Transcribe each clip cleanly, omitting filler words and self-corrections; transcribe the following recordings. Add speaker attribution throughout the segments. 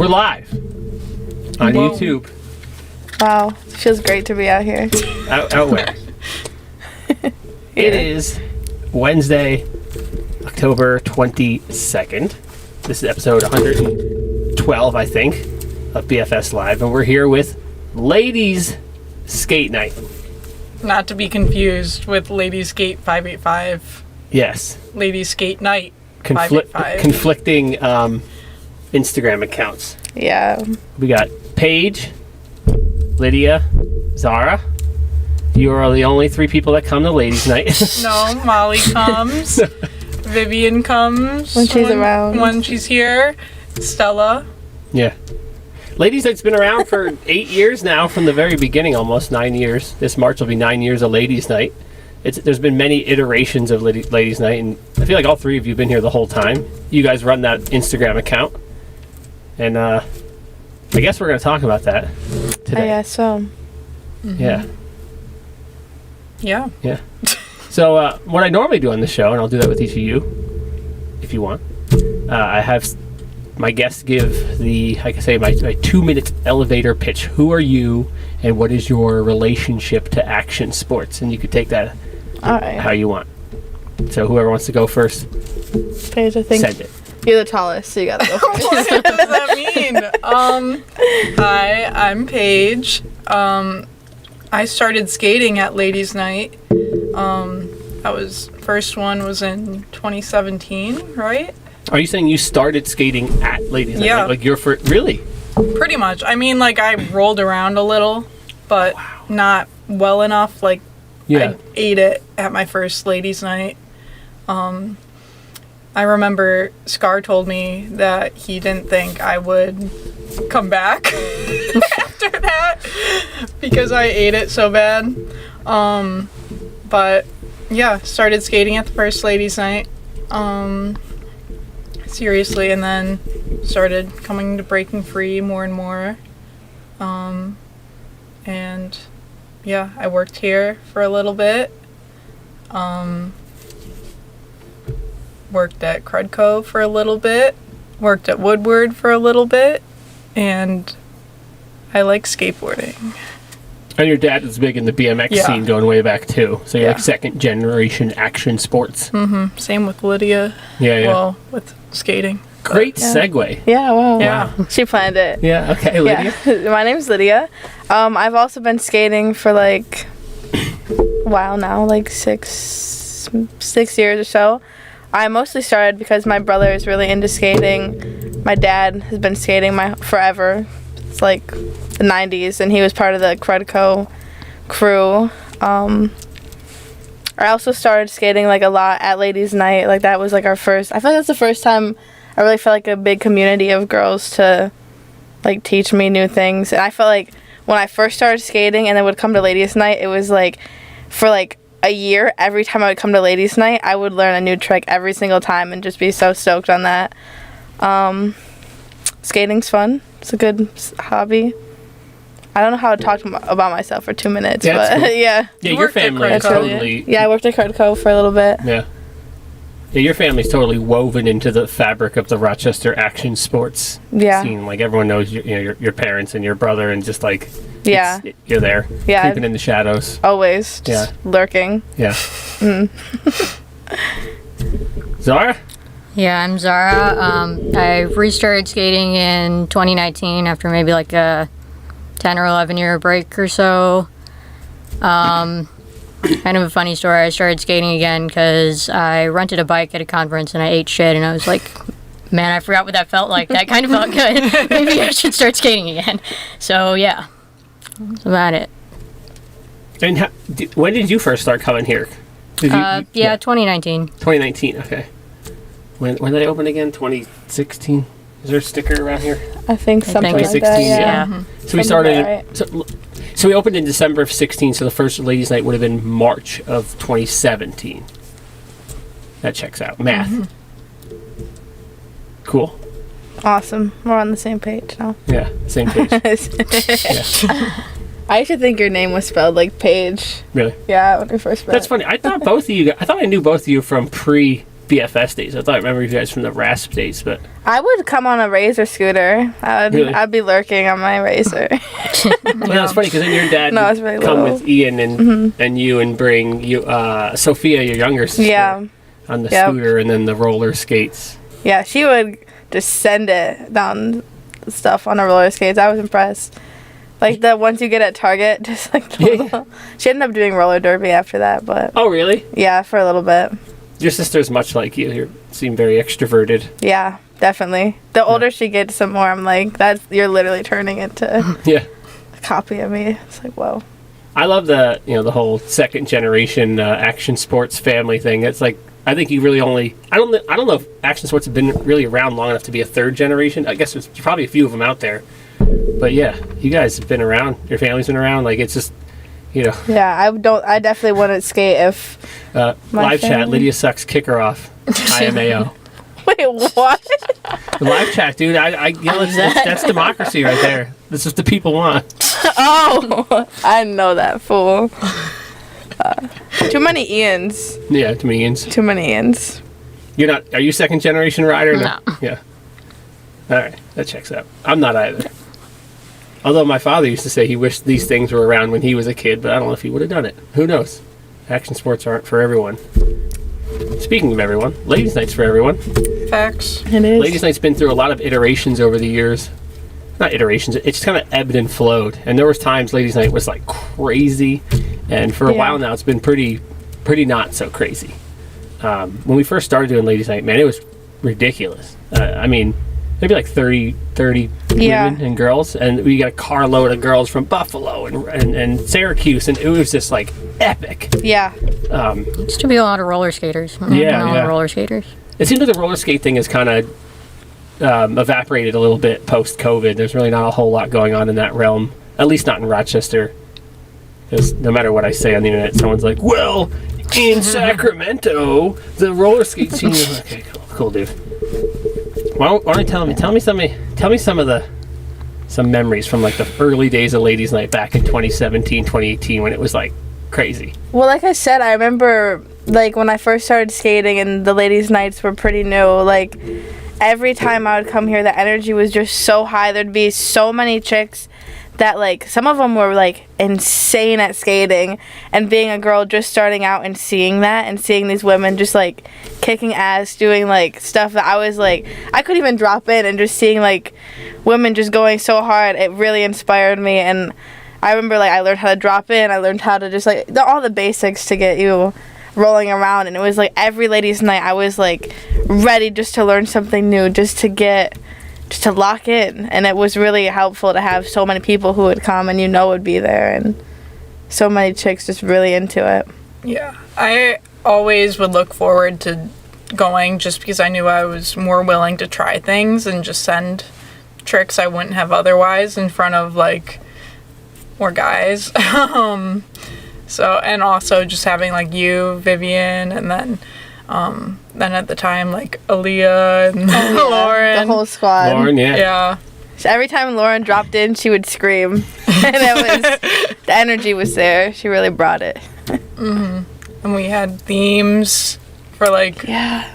Speaker 1: We're live on YouTube.
Speaker 2: Wow, it feels great to be out here.
Speaker 1: Out where? It is Wednesday, October 22nd. This is episode 112, I think, of BFS Live, and we're here with Ladies Skate Night.
Speaker 3: Not to be confused with Ladies Skate 585.
Speaker 1: Yes.
Speaker 3: Ladies Skate Night 585.
Speaker 1: Conflicting Instagram accounts.
Speaker 2: Yeah.
Speaker 1: We got Paige, Lydia, Zaarah. You are the only three people that come to Ladies Night.
Speaker 3: No, Molly comes. Vivian comes.
Speaker 2: When she's around.
Speaker 3: When she's here. Stella.
Speaker 1: Yeah. Ladies Night's been around for 8 years now, from the very beginning, almost 9 years. This March will be 9 years of Ladies Night. There's been many iterations of Ladies Night, and I feel like all three of you have been here the whole time. You guys run that Instagram account, and I guess we're going to talk about that today.
Speaker 2: I guess so.
Speaker 3: Mm-hmm.
Speaker 1: Yeah.
Speaker 3: Yeah.
Speaker 1: Yeah. So what I normally do on the show, and I'll do that with each of you, if you want, I have my guests give my 2-minute elevator pitch. Who are you, and what is your relationship to action sports? And you could take that how you want. So whoever wants to go first,
Speaker 2: Paige, I think
Speaker 1: send it.
Speaker 2: you're the tallest, so you gotta go first.
Speaker 3: What does that mean? Hi, I'm Paige. I started skating at Ladies Night. First one was in 2017, right?
Speaker 1: Are you saying you started skating at Ladies Night?
Speaker 3: Yeah.
Speaker 1: Like you're really?
Speaker 3: Pretty much. I mean, like, I rolled around a little, but not well enough. Like,
Speaker 1: Yeah.
Speaker 3: I ate it at my first Ladies Night. I remember Scar told me that he didn't think I would come back after that because I ate it so bad. But yeah, started skating at the first Ladies Night. Seriously, and then started coming to breaking free more and more. And yeah, I worked here for a little bit. Worked at Crudco for a little bit. Worked at Woodward for a little bit. And I like skateboarding.
Speaker 1: And your dad was big in the BMX scene going way back too. So you're like second generation action sports.
Speaker 3: Mm-hmm. Same with Lydia.
Speaker 1: Yeah.
Speaker 3: Well, with skating.
Speaker 1: Great segue.
Speaker 2: Yeah, wow.
Speaker 3: Yeah.
Speaker 2: She planned it.
Speaker 1: Yeah, okay, Lydia.
Speaker 2: Yeah. My name's Lydia. I've also been skating for like a while now, like six years or so. I mostly started because my brother is really into skating. My dad has been skating forever. It's like the 90s, and he was part of the Crudco crew. I also started skating like a lot at Ladies Night. Like that was like our first. I feel like that's the first time I really felt like a big community of girls to like teach me new things. And I felt like when I first started skating and then would come to Ladies Night, it was like for like a year, every time I would come to Ladies Night, I would learn a new trick every single time and just be so stoked on that. Skating's fun. It's a good hobby. I don't know how to talk about myself for 2 minutes,
Speaker 1: Yeah,
Speaker 2: but
Speaker 1: cool.
Speaker 2: yeah.
Speaker 1: Yeah, your family is totally...
Speaker 2: Yeah, I worked at Crudco for a little bit.
Speaker 1: Yeah. Yeah, your family's totally woven into the fabric of the Rochester action sports scene. Like everyone knows your parents and your brother, and just like you're there, creeping in the shadows.
Speaker 2: Always, just lurking.
Speaker 1: Yeah. Zaarah?
Speaker 4: Yeah, I'm Zaarah. I restarted skating in 2019 after maybe like a 10 or 11 year break or so. Kind of a funny story. I started skating again because I rented a bike at a conference and I ate shit, and I was like, man, I forgot what that felt like. That kind of felt good. Maybe I should start skating again. So yeah, that's about it.
Speaker 1: And when did you first start coming here?
Speaker 4: 2019.
Speaker 1: 2019, okay. When did they open again? 2016? Is there a sticker around here?
Speaker 2: I think something like
Speaker 1: 2016,
Speaker 2: that,
Speaker 1: yeah.
Speaker 4: Mm-hmm.
Speaker 1: So we started... So we opened in December of 16, so the first Ladies Night would have been March of 2017. That checks out. Math. Mm-hmm. Cool.
Speaker 2: Awesome. We're on the same page now.
Speaker 1: Yeah, same page.
Speaker 2: I used to think your name was spelled like Paige.
Speaker 1: Really?
Speaker 2: Yeah, when we first met.
Speaker 1: That's funny. I thought I knew both of you from pre BFS days. I remember you guys from the RASP days, but
Speaker 2: I would come on a razor scooter.
Speaker 1: Really?
Speaker 2: I'd be lurking on my razor.
Speaker 1: well, it's funny because then your dad
Speaker 2: No,
Speaker 1: would
Speaker 2: it's really
Speaker 1: come
Speaker 2: little.
Speaker 1: with Ian and you and bring you Sophia, your younger sister,
Speaker 2: Yeah.
Speaker 1: on the
Speaker 2: Yep.
Speaker 1: scooter and then the roller skates.
Speaker 2: Yeah, she would just send it down stuff on her roller skates. I was impressed. Like the ones you get at Target, just like the little, she ended up doing roller derby after that, but
Speaker 1: Oh, really?
Speaker 2: yeah, for a little bit.
Speaker 1: Your sister's much like you. You seem very extroverted.
Speaker 2: Yeah, definitely. The older she gets, the more I'm like, you're literally turning into
Speaker 1: Yeah.
Speaker 2: a copy of me. It's like, whoa.
Speaker 1: I love the whole second generation action sports family thing. It's like I think you really only I don't know if action sports have been really around long enough to be a third generation. I guess there's probably a few of them out there, but yeah, you guys have been around. Your family's been around. Like it's just
Speaker 2: Yeah, I definitely wouldn't skate if my
Speaker 1: live chat.
Speaker 2: family-
Speaker 1: Lydia sucks. Kick her off. IMAO.
Speaker 2: Wait, what?
Speaker 1: Live chat, dude. That's democracy right there. This is what the people want.
Speaker 2: Oh, I know that fool. Too many Ians.
Speaker 1: Yeah, to me, Ian's.
Speaker 2: Too many Ians.
Speaker 1: You're not. Are you second generation rider?
Speaker 4: No.
Speaker 1: Yeah. All right, that checks out. I'm not either. Although my father used to say he wished these things were around when he was a kid, but I don't know if he would have done it. Who knows? Action sports aren't for everyone. Speaking of everyone, ladies' night's for everyone.
Speaker 3: Facts.
Speaker 2: It is.
Speaker 1: Ladies' night's been through a lot of iterations over the years. Not iterations. It just kind of ebbed and flowed. And there was times ladies' night was like crazy, and for a
Speaker 2: Yeah.
Speaker 1: while now it's been pretty not so crazy. When we first started doing ladies' night, man, it was ridiculous. I mean, maybe like 30
Speaker 2: Yeah.
Speaker 1: women and girls, and we got a carload of girls from Buffalo and Syracuse, and it was just like epic.
Speaker 2: Yeah.
Speaker 4: Used to be a lot of roller skaters.
Speaker 1: Yeah.
Speaker 4: Roller skaters.
Speaker 1: It seems like the roller skate thing has kind of evaporated a little bit post-COVID. There's really not a whole lot going on in that realm, at least not in Rochester. Because no matter what I say on the internet, someone's like, well, in Sacramento, the roller skate scene is... Okay, cool, dude. Why don't you tell me some memories from like the early days of ladies' night back in 2017, 2018 when it was like crazy.
Speaker 2: Well, like I said, I remember like when I first started skating and the ladies' nights were pretty new. Like every time I would come here, the energy was just so high. There'd be so many chicks that like some of them were like insane at skating, and being a girl just starting out and seeing that and seeing these women just like kicking ass, doing like stuff that I was like I couldn't even drop in, and just seeing like women just going so hard, it really inspired me. And I remember like I learned how to drop in, I learned how to just like all the basics to get you rolling around, and it was like every ladies' night I was like ready just to learn something new, just to lock in. And it was really helpful to have so many people who would come and would be there, and so many chicks just really into it.
Speaker 3: Yeah. I always would look forward to going just because I knew I was more willing to try things and just send tricks I wouldn't have otherwise in front of like more guys. So, and also just having like you, Vivian, and then at the time like Aaliyah and Lauren.
Speaker 2: The whole squad.
Speaker 1: Lauren, yeah.
Speaker 3: Yeah.
Speaker 2: So every time Lauren dropped in, she would scream. And the energy was there. She really brought it.
Speaker 3: And we had themes for like,
Speaker 2: Yeah.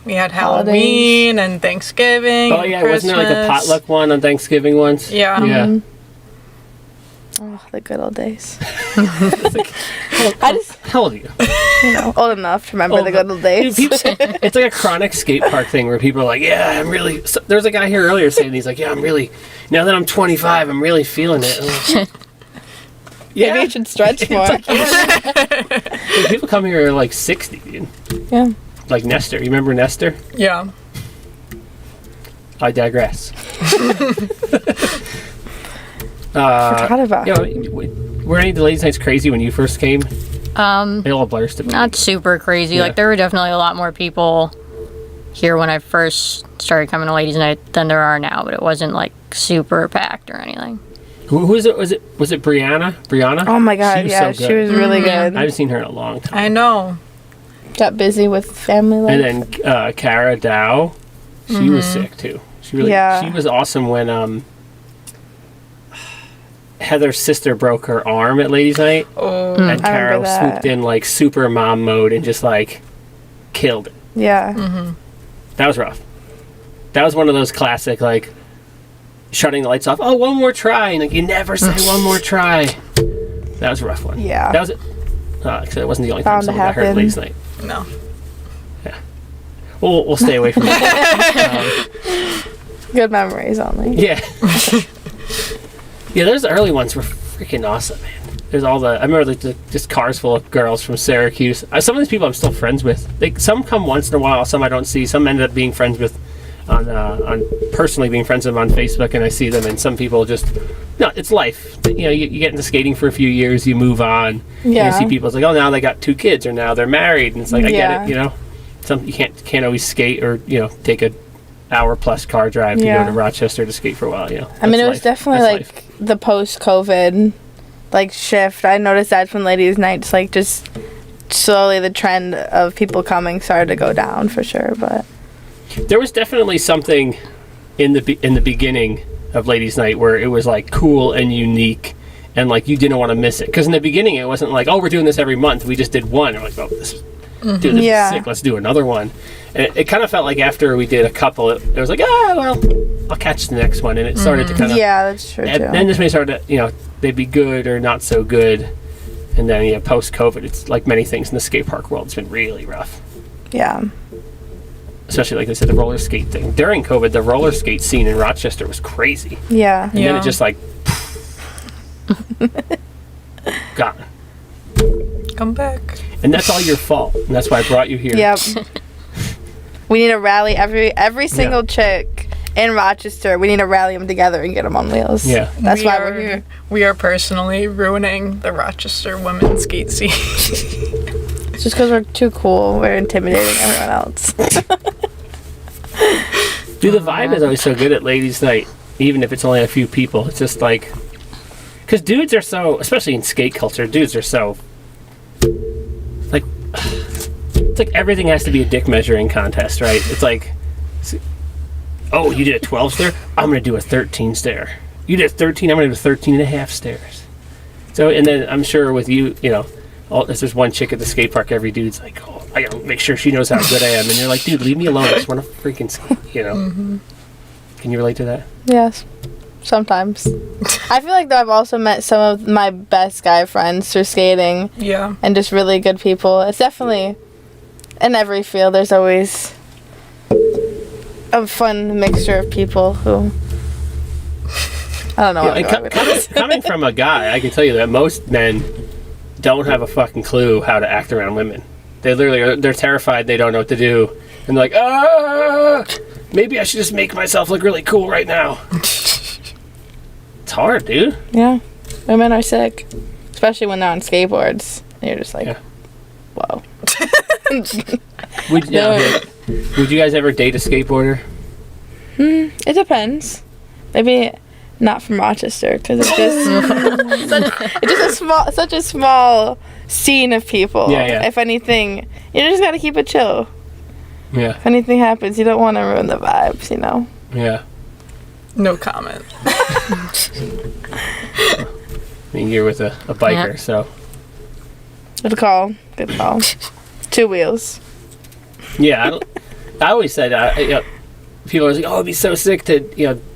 Speaker 3: we had Halloween and Thanksgiving.
Speaker 1: Oh yeah,
Speaker 3: and
Speaker 1: wasn't there like a
Speaker 3: Christmas.
Speaker 1: potluck one on Thanksgiving once?
Speaker 3: Yeah.
Speaker 1: Yeah.
Speaker 2: Oh, the good old days.
Speaker 1: I just, how old are you?
Speaker 2: Old enough to remember the good old days.
Speaker 1: Dude, it's like a chronic skate park thing where people are like, yeah, I'm really... So, there was a guy here earlier saying, he's like, yeah, I'm really... Now that I'm 25, I'm really feeling it. Yeah.
Speaker 2: Maybe you should stretch more.
Speaker 1: Dude, people come here are like 60, dude.
Speaker 2: Yeah.
Speaker 1: Like Nestor. You remember Nestor?
Speaker 3: Yeah.
Speaker 1: I digress.
Speaker 2: Forgot about
Speaker 1: were any of the ladies' nights crazy when you first came? It all blurs to me.
Speaker 4: Not super crazy.
Speaker 1: Yeah.
Speaker 4: Like there were definitely a lot more people here when I first started coming to ladies' night than there are now, but it wasn't like super packed or anything.
Speaker 1: Who is it? Was it Brianna? Brianna?
Speaker 2: Oh my god,
Speaker 1: so
Speaker 2: she was really good.
Speaker 1: I haven't seen her in a long time.
Speaker 3: I know.
Speaker 2: Got busy with family life.
Speaker 1: And then Cara Dow, she was sick too. She was awesome when Heather's sister broke her arm at ladies' night.
Speaker 3: Oh.
Speaker 1: And
Speaker 2: I
Speaker 1: Cara
Speaker 2: remember that.
Speaker 1: swooped in like super mom mode and just like killed it.
Speaker 2: Yeah.
Speaker 1: That was rough. That was one of those classic, like, shutting the lights off. Oh, one more try. And, like, you never say one more try. That was a rough one.
Speaker 2: Yeah.
Speaker 1: That was it. Actually, that wasn't the only time
Speaker 2: Bound to
Speaker 1: someone got hurt
Speaker 2: happen.
Speaker 1: ladies' night.
Speaker 3: No.
Speaker 1: Yeah. We'll stay away from that.
Speaker 2: Good memories only.
Speaker 1: Yeah. Yeah, those early ones were freaking awesome, man. There's all the... I remember, like, just cars full of girls from Syracuse. Some of these people I'm still friends with. Some come once in a while, some I don't see. Some ended up being friends with... on personally being friends with them on Facebook, and I see them, and some people just... No, it's life. You know, you get into skating for a few years, you move on.
Speaker 2: Yeah.
Speaker 1: You see people, it's like, oh, now they got 2 kids, or now they're married, and it's like, I get it, you know? You can't always skate or, you know, take a hour-plus car drive to go to Rochester to skate for a while, you know?
Speaker 2: I mean, it was
Speaker 1: life.
Speaker 2: definitely,
Speaker 1: That's
Speaker 2: like,
Speaker 1: life.
Speaker 2: the post-COVID, like, shift. I noticed that from ladies' nights, like, just slowly the trend of people coming started to go down, for sure, but...
Speaker 1: There was definitely something in the beginning of Ladies' Night where it was like cool and unique, and like you didn't want to miss it. Because in the beginning it wasn't like, oh, we're doing this every month. We just did one. And we're like, oh, this is sick. Let's do another one. And it kind of felt like after we did a couple, it was like, well, I'll catch the next one. And it started to kind of...
Speaker 2: Yeah, that's true, too.
Speaker 1: Then this may start to, you know, they'd be good or not so good. And then, yeah, post-COVID, it's like many things in the skate park world. It's been really rough.
Speaker 2: Yeah.
Speaker 1: Especially, like I said, the roller skate thing. During COVID, the roller skate scene in Rochester was crazy.
Speaker 2: Yeah.
Speaker 1: And then it just, like, gone.
Speaker 3: Come back.
Speaker 1: And that's all your fault. And that's why I brought you here.
Speaker 2: Yep. We need to rally every single chick in Rochester. We need to rally them together and get them on wheels.
Speaker 1: Yeah.
Speaker 2: That's why we're here.
Speaker 3: We are personally ruining the Rochester women's skate scene.
Speaker 2: It's just because we're too cool. We're intimidating everyone else.
Speaker 1: Dude, the vibe is always so good at Ladies' Night, even if it's only a few people. It's just like... Because dudes are so... Especially in skate culture, dudes are so... Like... It's like everything has to be a dick measuring contest, right? It's like... Oh, you did a 12 stair? I'm going to do a 13 stair. You did a 13? I'm going to do 13 and a half stairs. So, and then I'm sure with you, you know... If there's one chick at the skate park, every dude's like, oh, I gotta make sure she knows how good I am. And you're like, dude, leave me alone. I just want to freaking skate, you know? Mm-hmm. Can you relate to that?
Speaker 2: Yes. Sometimes. I feel like though I've also met some of my best guy friends through skating.
Speaker 3: Yeah.
Speaker 2: And just really good people. It's definitely, in every field, there's always a fun mixture of people who... I don't know what I'm going with.
Speaker 1: Coming from a guy, I can tell you that most men don't have a fucking clue how to act around women. They literally they're terrified, they don't know what to do, and they're like, maybe I should just make myself look really cool right now. It's hard, dude.
Speaker 2: Yeah. Women are sick. Especially when they're on skateboards. And you're just like, whoa.
Speaker 1: Would you guys ever date a skateboarder?
Speaker 2: It depends. Maybe not from Rochester, because it's just such a small scene of people.
Speaker 1: Yeah.
Speaker 2: If anything, you just gotta keep it chill.
Speaker 1: Yeah.
Speaker 2: If anything happens, you don't want to ruin the vibes, you know.
Speaker 1: Yeah.
Speaker 3: No comment.
Speaker 1: I mean, you're with a biker, so.
Speaker 2: Good call. Good call. 2 wheels.
Speaker 1: Yeah, I always said, people are like, oh, it'd be so sick to,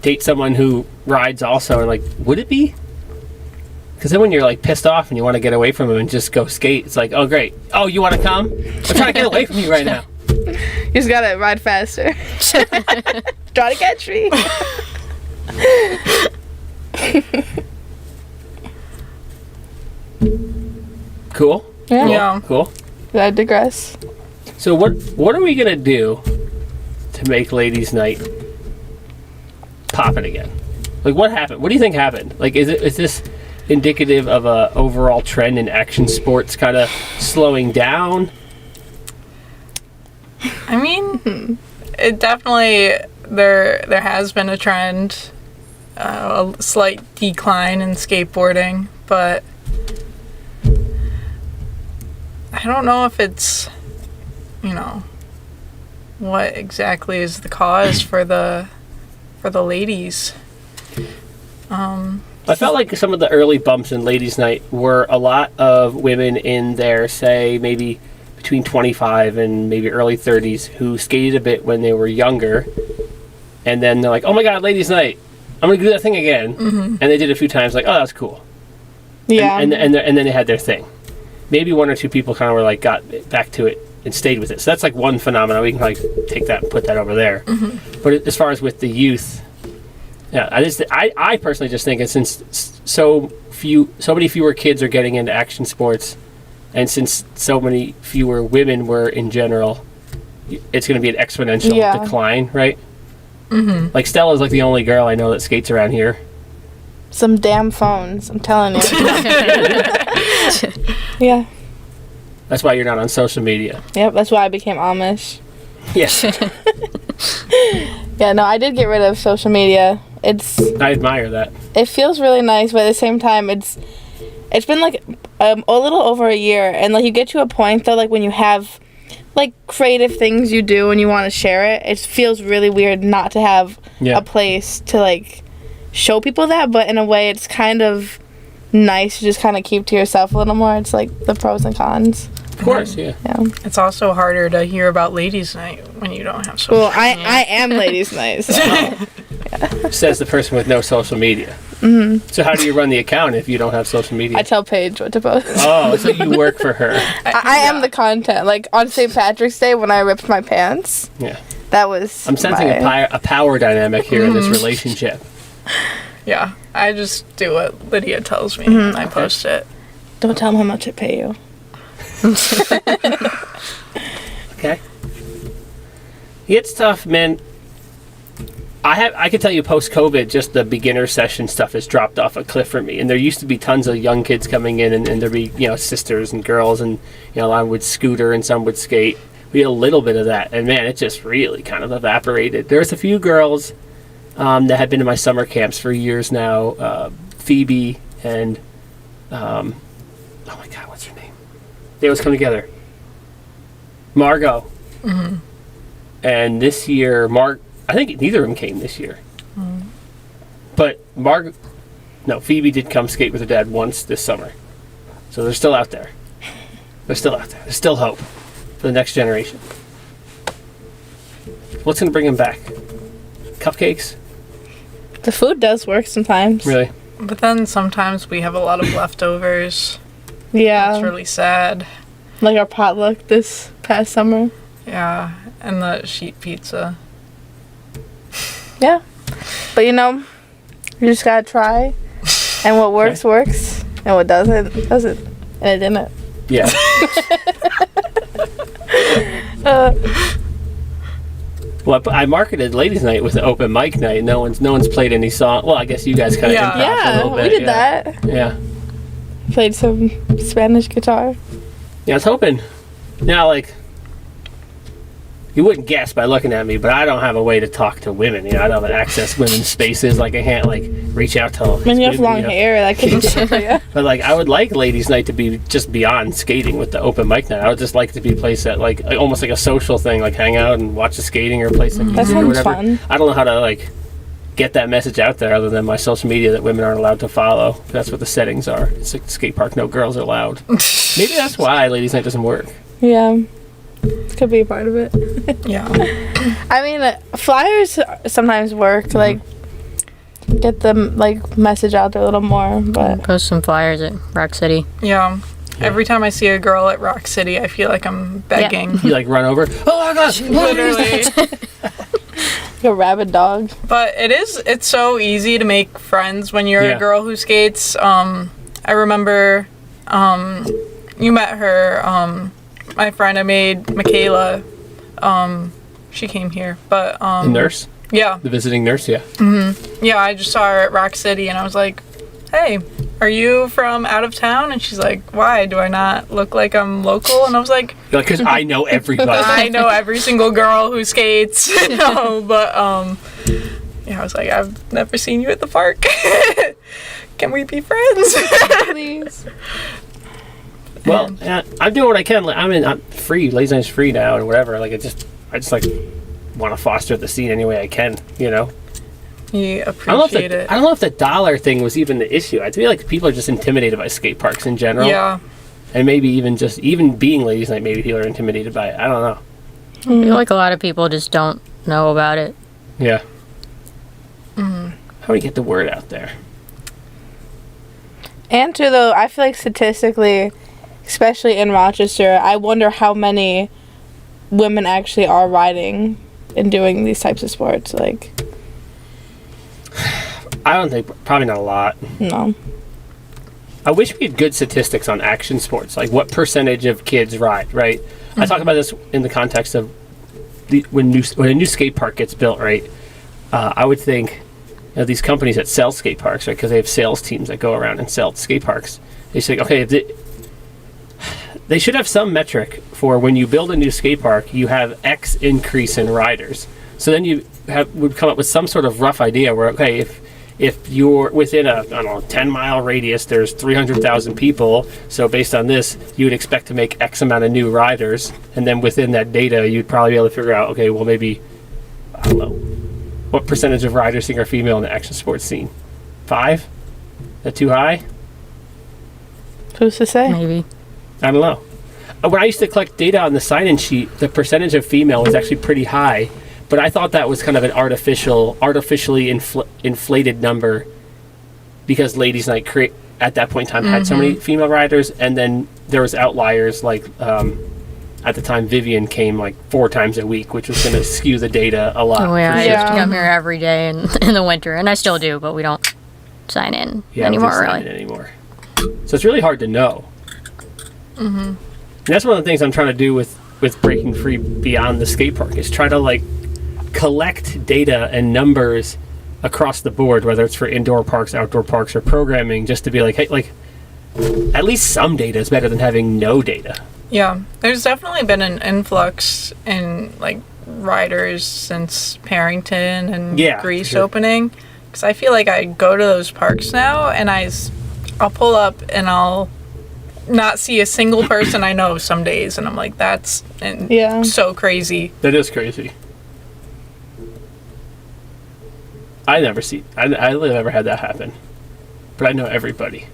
Speaker 1: date someone who rides also. And like, would it be? Because then when you're like pissed off and you want to get away from him and just go skate, it's like, oh, great. Oh, you want to come? I'm trying to get away from you right now.
Speaker 2: You just gotta ride faster. Try to catch me.
Speaker 1: Cool.
Speaker 2: Yeah.
Speaker 1: Cool.
Speaker 2: Did I digress?
Speaker 1: So what are we gonna do to make Ladies' Night poppin' again? Like, what happened? What do you think happened? Like, is this indicative of a overall trend in action sports kind of slowing down?
Speaker 3: I mean, it definitely there has been a trend, a slight decline in skateboarding, but I don't know if it's, what exactly is the cause for the ladies.
Speaker 1: I felt like some of the early bumps in Ladies' Night were a lot of women in their, say, maybe between 25 and maybe early 30s who skated a bit when they were younger, and then they're like, oh my god, ladies' night, I'm gonna do that thing again. And they did it a few times, like, oh, that's cool.
Speaker 2: Yeah.
Speaker 1: And then they had their thing. Maybe one or two people kind of were like, got back to it and stayed with it. So that's like one phenomenon. We can like take that and put that over there. But as far as with the youth, yeah, I personally just think, since so many fewer kids are getting into action sports, and since so many fewer women were in general, it's going to be an exponential decline, right? Like Stella's like the only girl I know that skates around here.
Speaker 2: Some damn phones, I'm telling you. Yeah.
Speaker 1: That's why you're not on social media.
Speaker 2: Yep, that's why I became Amish.
Speaker 1: Yes.
Speaker 2: Yeah, no, I did get rid of social media.
Speaker 1: I admire that.
Speaker 2: It feels really nice, but at the same time, it's been like a little over a year, and like you get to a point though, like when you have like creative things you do and you want to share it, it feels really weird not to have a place to like show people that. But in a way, it's kind of nice to just kind of keep to yourself a little more. It's like the pros and cons.
Speaker 1: Of course, yeah.
Speaker 3: It's also harder to hear about ladies' night when you don't have social.
Speaker 2: Well, I am ladies' night. So.
Speaker 1: Says the person with no social media. So how do you run the account if you don't have social media?
Speaker 2: I tell Paige what to post.
Speaker 1: Oh, so you work for her.
Speaker 2: I am the content. Like on St. Patrick's Day when I ripped my pants.
Speaker 1: Yeah.
Speaker 2: That was.
Speaker 1: I'm sensing a power dynamic here in this relationship.
Speaker 3: Yeah, I just do what Lydia tells me and I post it.
Speaker 2: Don't tell them how much I pay you.
Speaker 1: Okay. It's tough, man. I can tell you post-COVID, just the beginner session stuff has dropped off a cliff for me. And there used to be tons of young kids coming in, and there'd be, sisters and girls, and, a lot would scooter and some would skate. We had a little bit of that. And, man, it just really kind of evaporated. There was a few girls that had been in my summer camps for years now. Phoebe and, oh, my God, what's her name? They always come together. Margot. And this year, I think neither of them came this year. But Phoebe did come skate with her dad once this summer. So they're still out there. There's still hope for the next generation. What's going to bring them back? Cupcakes?
Speaker 2: The food does work sometimes.
Speaker 1: Really?
Speaker 3: But then sometimes we have a lot of leftovers.
Speaker 2: Yeah.
Speaker 3: It's really sad.
Speaker 2: Like our potluck this past summer.
Speaker 3: Yeah, and the sheet pizza.
Speaker 2: Yeah. But you just gotta try. And what works, works. And what doesn't, doesn't. And it didn't.
Speaker 1: Yeah. Well, I marketed Ladies' Night with an open mic night. No one's played any song. Well, I guess you guys kind of improv a little bit.
Speaker 2: We did that.
Speaker 1: Yeah.
Speaker 2: Played some Spanish guitar.
Speaker 1: Yeah, I was hoping. Now, you wouldn't guess by looking at me, but I don't have a way to talk to women. I don't access women's spaces. I can't reach out to.
Speaker 2: When you have long hair, that could be good for you.
Speaker 1: But I would like Ladies' Night to be just beyond skating with the open mic night. I would just like to be a place that almost like a social thing, hang out and watch the skating or play some music or whatever.
Speaker 2: Fun.
Speaker 1: I don't know how to get that message out there other than my social media that women aren't allowed to follow. That's what the settings are. It's like skate park, no girls are allowed. Maybe that's why Ladies' Night doesn't work.
Speaker 2: Yeah. This could be a part of it.
Speaker 3: Yeah.
Speaker 2: I mean, flyers sometimes work. Get the message out there a little more. But
Speaker 4: Post some flyers at Rock City.
Speaker 3: Yeah. Every time I see a girl at Rock City, I feel like I'm begging.
Speaker 1: You run over. Oh my gosh!
Speaker 3: Literally.
Speaker 2: a rabid dog.
Speaker 3: But it's so easy to make friends when you're a girl who skates. I remember you met her. My friend I made, Michaela, she came here, but
Speaker 1: the nurse.
Speaker 3: Yeah.
Speaker 1: The visiting nurse. Yeah.
Speaker 3: Yeah, I just saw her at Rock City, and I was like, "Hey, are you from out of town?" And she's like, "Why? Do I not look like I'm local?" And I was like,
Speaker 1: "Because I know everybody.
Speaker 3: I know every single girl who skates." But yeah, I was like, "I've never seen you at the park. Can we be friends,
Speaker 2: please?"
Speaker 1: Well, I'm doing what I can. I'm free. Ladies' Night's free now, and whatever. I just want to foster the scene any way I can.
Speaker 3: You appreciate it.
Speaker 1: I don't know if the dollar thing was even the issue. I feel like people are just intimidated by skate parks in general.
Speaker 3: Yeah.
Speaker 1: And maybe even being ladies' night, maybe people are intimidated by it. I don't know.
Speaker 4: I feel like a lot of people just don't know about it.
Speaker 1: Yeah. How do we get the word out there?
Speaker 2: And too, though, I feel like statistically, especially in Rochester, I wonder how many women actually are riding and doing these types of sports. Like,
Speaker 1: I don't think, probably not a lot.
Speaker 2: no.
Speaker 1: I wish we had good statistics on action sports, like what percentage of kids ride, right? I talk about this in the context of when a new skate park gets built, right? I would think these companies that sell skate parks, right, because they have sales teams that go around and sell skate parks. They say, okay, they should have some metric for when you build a new skate park, you have X increase in riders. So then you would come up with some sort of rough idea where, okay, if you're within a 10-mile radius, there's 300,000 people. So based on this, you would expect to make X amount of new riders. And then within that data, you'd probably be able to figure out, okay, well, maybe, I don't know, what percentage of riders think are female in the action sports scene? 5? Is that too high?
Speaker 2: Who's to say?
Speaker 4: Maybe.
Speaker 1: I don't know. When I used to collect data on the sign-in sheet, the percentage of female was actually pretty high. But I thought that was kind of an artificially inflated number because Ladies Night at that point in time had so many female riders, and then there was outliers like at the time Vivian came like 4 times a week, which was going to skew the data a lot.
Speaker 4: Oh yeah, I
Speaker 1: for
Speaker 4: used to
Speaker 2: sure.
Speaker 4: come here every day in the winter, and I still do, but we don't sign in
Speaker 1: Yeah,
Speaker 4: anymore.
Speaker 1: we don't sign
Speaker 4: Really.
Speaker 1: it anymore. So it's really hard to know. And that's one of the things I'm trying to do with breaking free beyond the skate park is try to like collect data and numbers across the board, whether it's for indoor parks, outdoor parks, or programming, just to be like, hey, like at least some data is better than having no data.
Speaker 3: Yeah, there's definitely been an influx in like riders since Parrington and
Speaker 1: Yeah,
Speaker 3: Greece
Speaker 1: sure.
Speaker 3: opening. Because I feel like I go to those parks now and I'll pull up and I'll not see a single person I know some days, and I'm like, that's
Speaker 2: Yeah.
Speaker 3: so crazy.
Speaker 1: That is crazy. I never never had that happen, but I know everybody.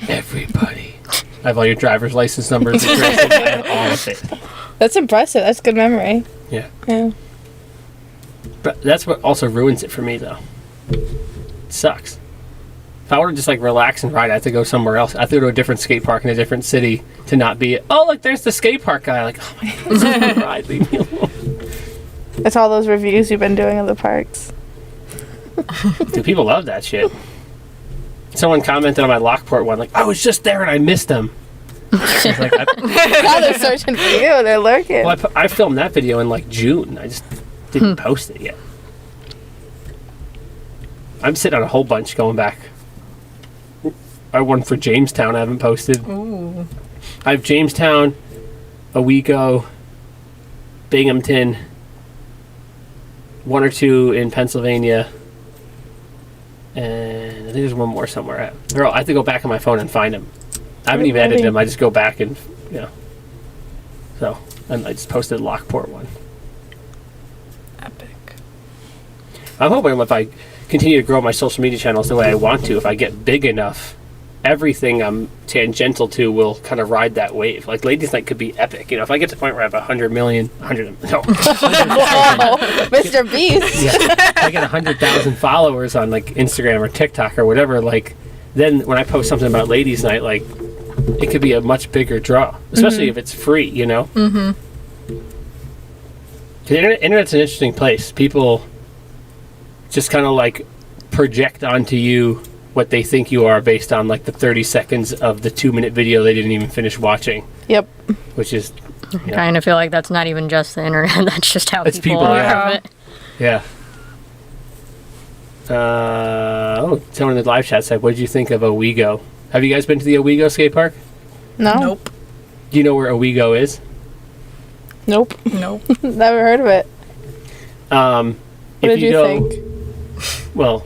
Speaker 1: Everybody. I have all your driver's license numbers, addresses, I have all of it.
Speaker 2: That's impressive. That's good memory.
Speaker 1: Yeah.
Speaker 2: Yeah.
Speaker 1: But that's what also ruins it for me, though. It sucks. If I were to just like relax and ride, I have to go somewhere else. I have to go to a different skate park in a different city to not be, oh, look, there's the skate park guy. Like, oh my God, this is a ride. Leave me alone.
Speaker 2: It's all those reviews you've been doing of the parks.
Speaker 1: Dude, people love that shit. Someone commented on my Lockport one, like, I was just there and I missed him. I was like,
Speaker 2: Now they're searching for you. They're lurking.
Speaker 1: well, I filmed that video in like June. I just didn't post it yet. I'm sitting on a whole bunch going back. I have one for Jamestown I haven't posted.
Speaker 3: Ooh.
Speaker 1: I have Jamestown, Owego, Binghamton, 1 or 2 in Pennsylvania, and I think there's one more somewhere. I have to go back on my phone and find them. I haven't even edited them. I just go back and, So, and I just posted Lockport one.
Speaker 3: Epic.
Speaker 1: I'm hoping if I continue to grow my social media channels the way I want to, if I get big enough, everything I'm tangential to will kind of ride that wave. Like Ladies Night could be epic. If I get to the point where I have 100 million, 100, no.
Speaker 2: Whoa, Mr. Beast.
Speaker 1: Yeah, if I get 100,000 followers on like Instagram or TikTok or whatever, like then when I post something about Ladies Night, like it could be a much bigger draw, especially if it's free, Mm-hmm. The internet's an interesting place. People just kind of like project onto you what they think you are based on like the 30 seconds of the 2-minute video they didn't even finish watching,
Speaker 2: Yep.
Speaker 1: which is
Speaker 4: I kind of feel like that's not even just the internet. That's just how
Speaker 1: It's
Speaker 4: people
Speaker 1: people,
Speaker 4: are.
Speaker 1: yeah.
Speaker 4: Of it.
Speaker 1: yeah. Someone in the live chat said, what did you think of Owego? Have you guys been to the Owego skate park?
Speaker 2: No.
Speaker 3: Nope.
Speaker 1: Do you know where Owego is?
Speaker 2: Nope.
Speaker 3: Nope.
Speaker 2: Never heard of it.
Speaker 1: What
Speaker 2: did you think?
Speaker 1: Well,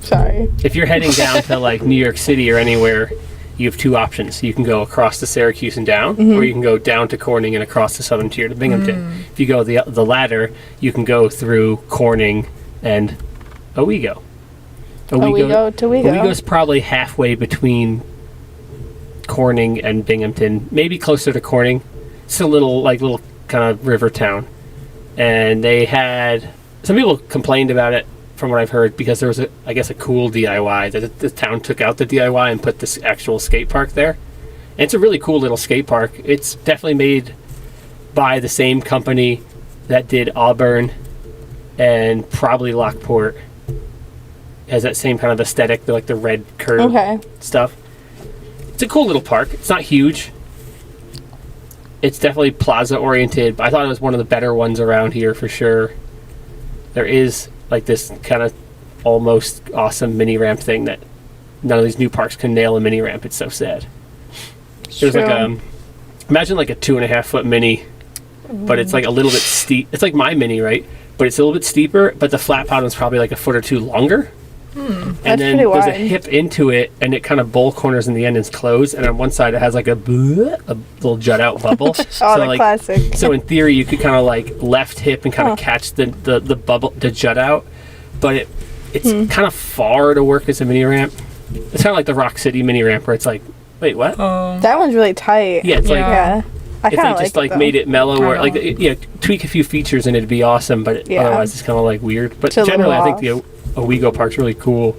Speaker 2: Sorry.
Speaker 1: if you're heading down to like New York City or anywhere, you have 2 options. You can go across to Syracuse and down, or you can go down to Corning and across the southern tier to Binghamton. If you go the latter, you can go through Corning and Owego.
Speaker 2: Owego to Owego.
Speaker 1: Owego's probably halfway between Corning and Binghamton, maybe closer to Corning. It's a little kind of river town. And they had, some people complained about it from what I've heard because there was a cool DIY that the town took out the DIY and put this actual skate park there. And it's a really cool little skate park. It's definitely made by the same company that did Auburn and probably Lockport. It has that same kind of aesthetic, like the red curve stuff. It's a cool little park. It's not huge. It's definitely plaza oriented, but I thought it was one of the better ones around here for sure. There is like this kind of almost awesome mini ramp thing that none of these new parks can nail a mini ramp. It's so sad. There's like imagine like a 2.5 foot mini, but it's like a little bit steep. It's like my mini, right? But it's a little bit steeper, but the flat bottom is probably like a foot or two longer. And then there's a hip into it, and it kind of bowl corners in the end and it's closed. And on one side, it has like a little jut out bubble.
Speaker 2: Classic.
Speaker 1: So in theory, you could kind of like left hip and kind of catch the bubble, the jut out. But it's kind of far to work as a mini ramp. It's kind of like the Rock City mini ramp where it's like, wait, what?
Speaker 2: That one's really tight.
Speaker 1: Yeah, it's like
Speaker 2: I
Speaker 1: if they just like made it mellow or like tweak a few features and it'd be awesome. But otherwise, it's kind of like weird. But generally, I think the Owego Park's really cool.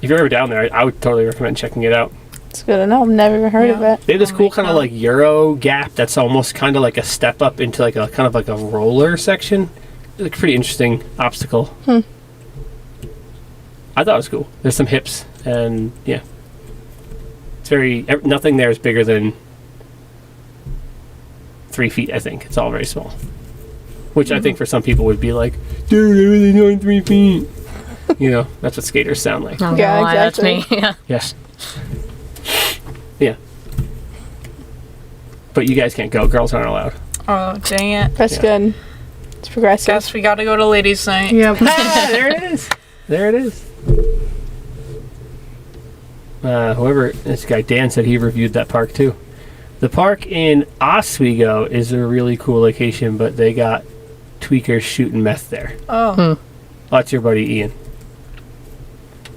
Speaker 1: If you're ever down there, I would totally recommend checking it out.
Speaker 2: It's good to know. I've never even heard of it.
Speaker 1: They have this cool kind of like Euro gap that's almost kind of like a step up into like a kind of like a roller section. It's like a pretty interesting obstacle. I thought it was cool. There's some hips and it's nothing there is bigger than 3 feet. I think it's all very small, which I think for some people would be like, dude, everything's only 3 feet. That's what skaters sound like.
Speaker 2: Exactly.
Speaker 4: That's me.
Speaker 1: Yes. Yeah. But you guys can't go. Girls aren't allowed.
Speaker 3: Oh, dang it.
Speaker 2: That's good. It's progressive.
Speaker 3: Guess we gotta go to ladies' night.
Speaker 2: Yep.
Speaker 1: There it is. There it is. This guy Dan said he reviewed that park too. The park in Oswego is a really cool location, but they got tweakers shooting meth there.
Speaker 3: Oh.
Speaker 1: That's your buddy Ian.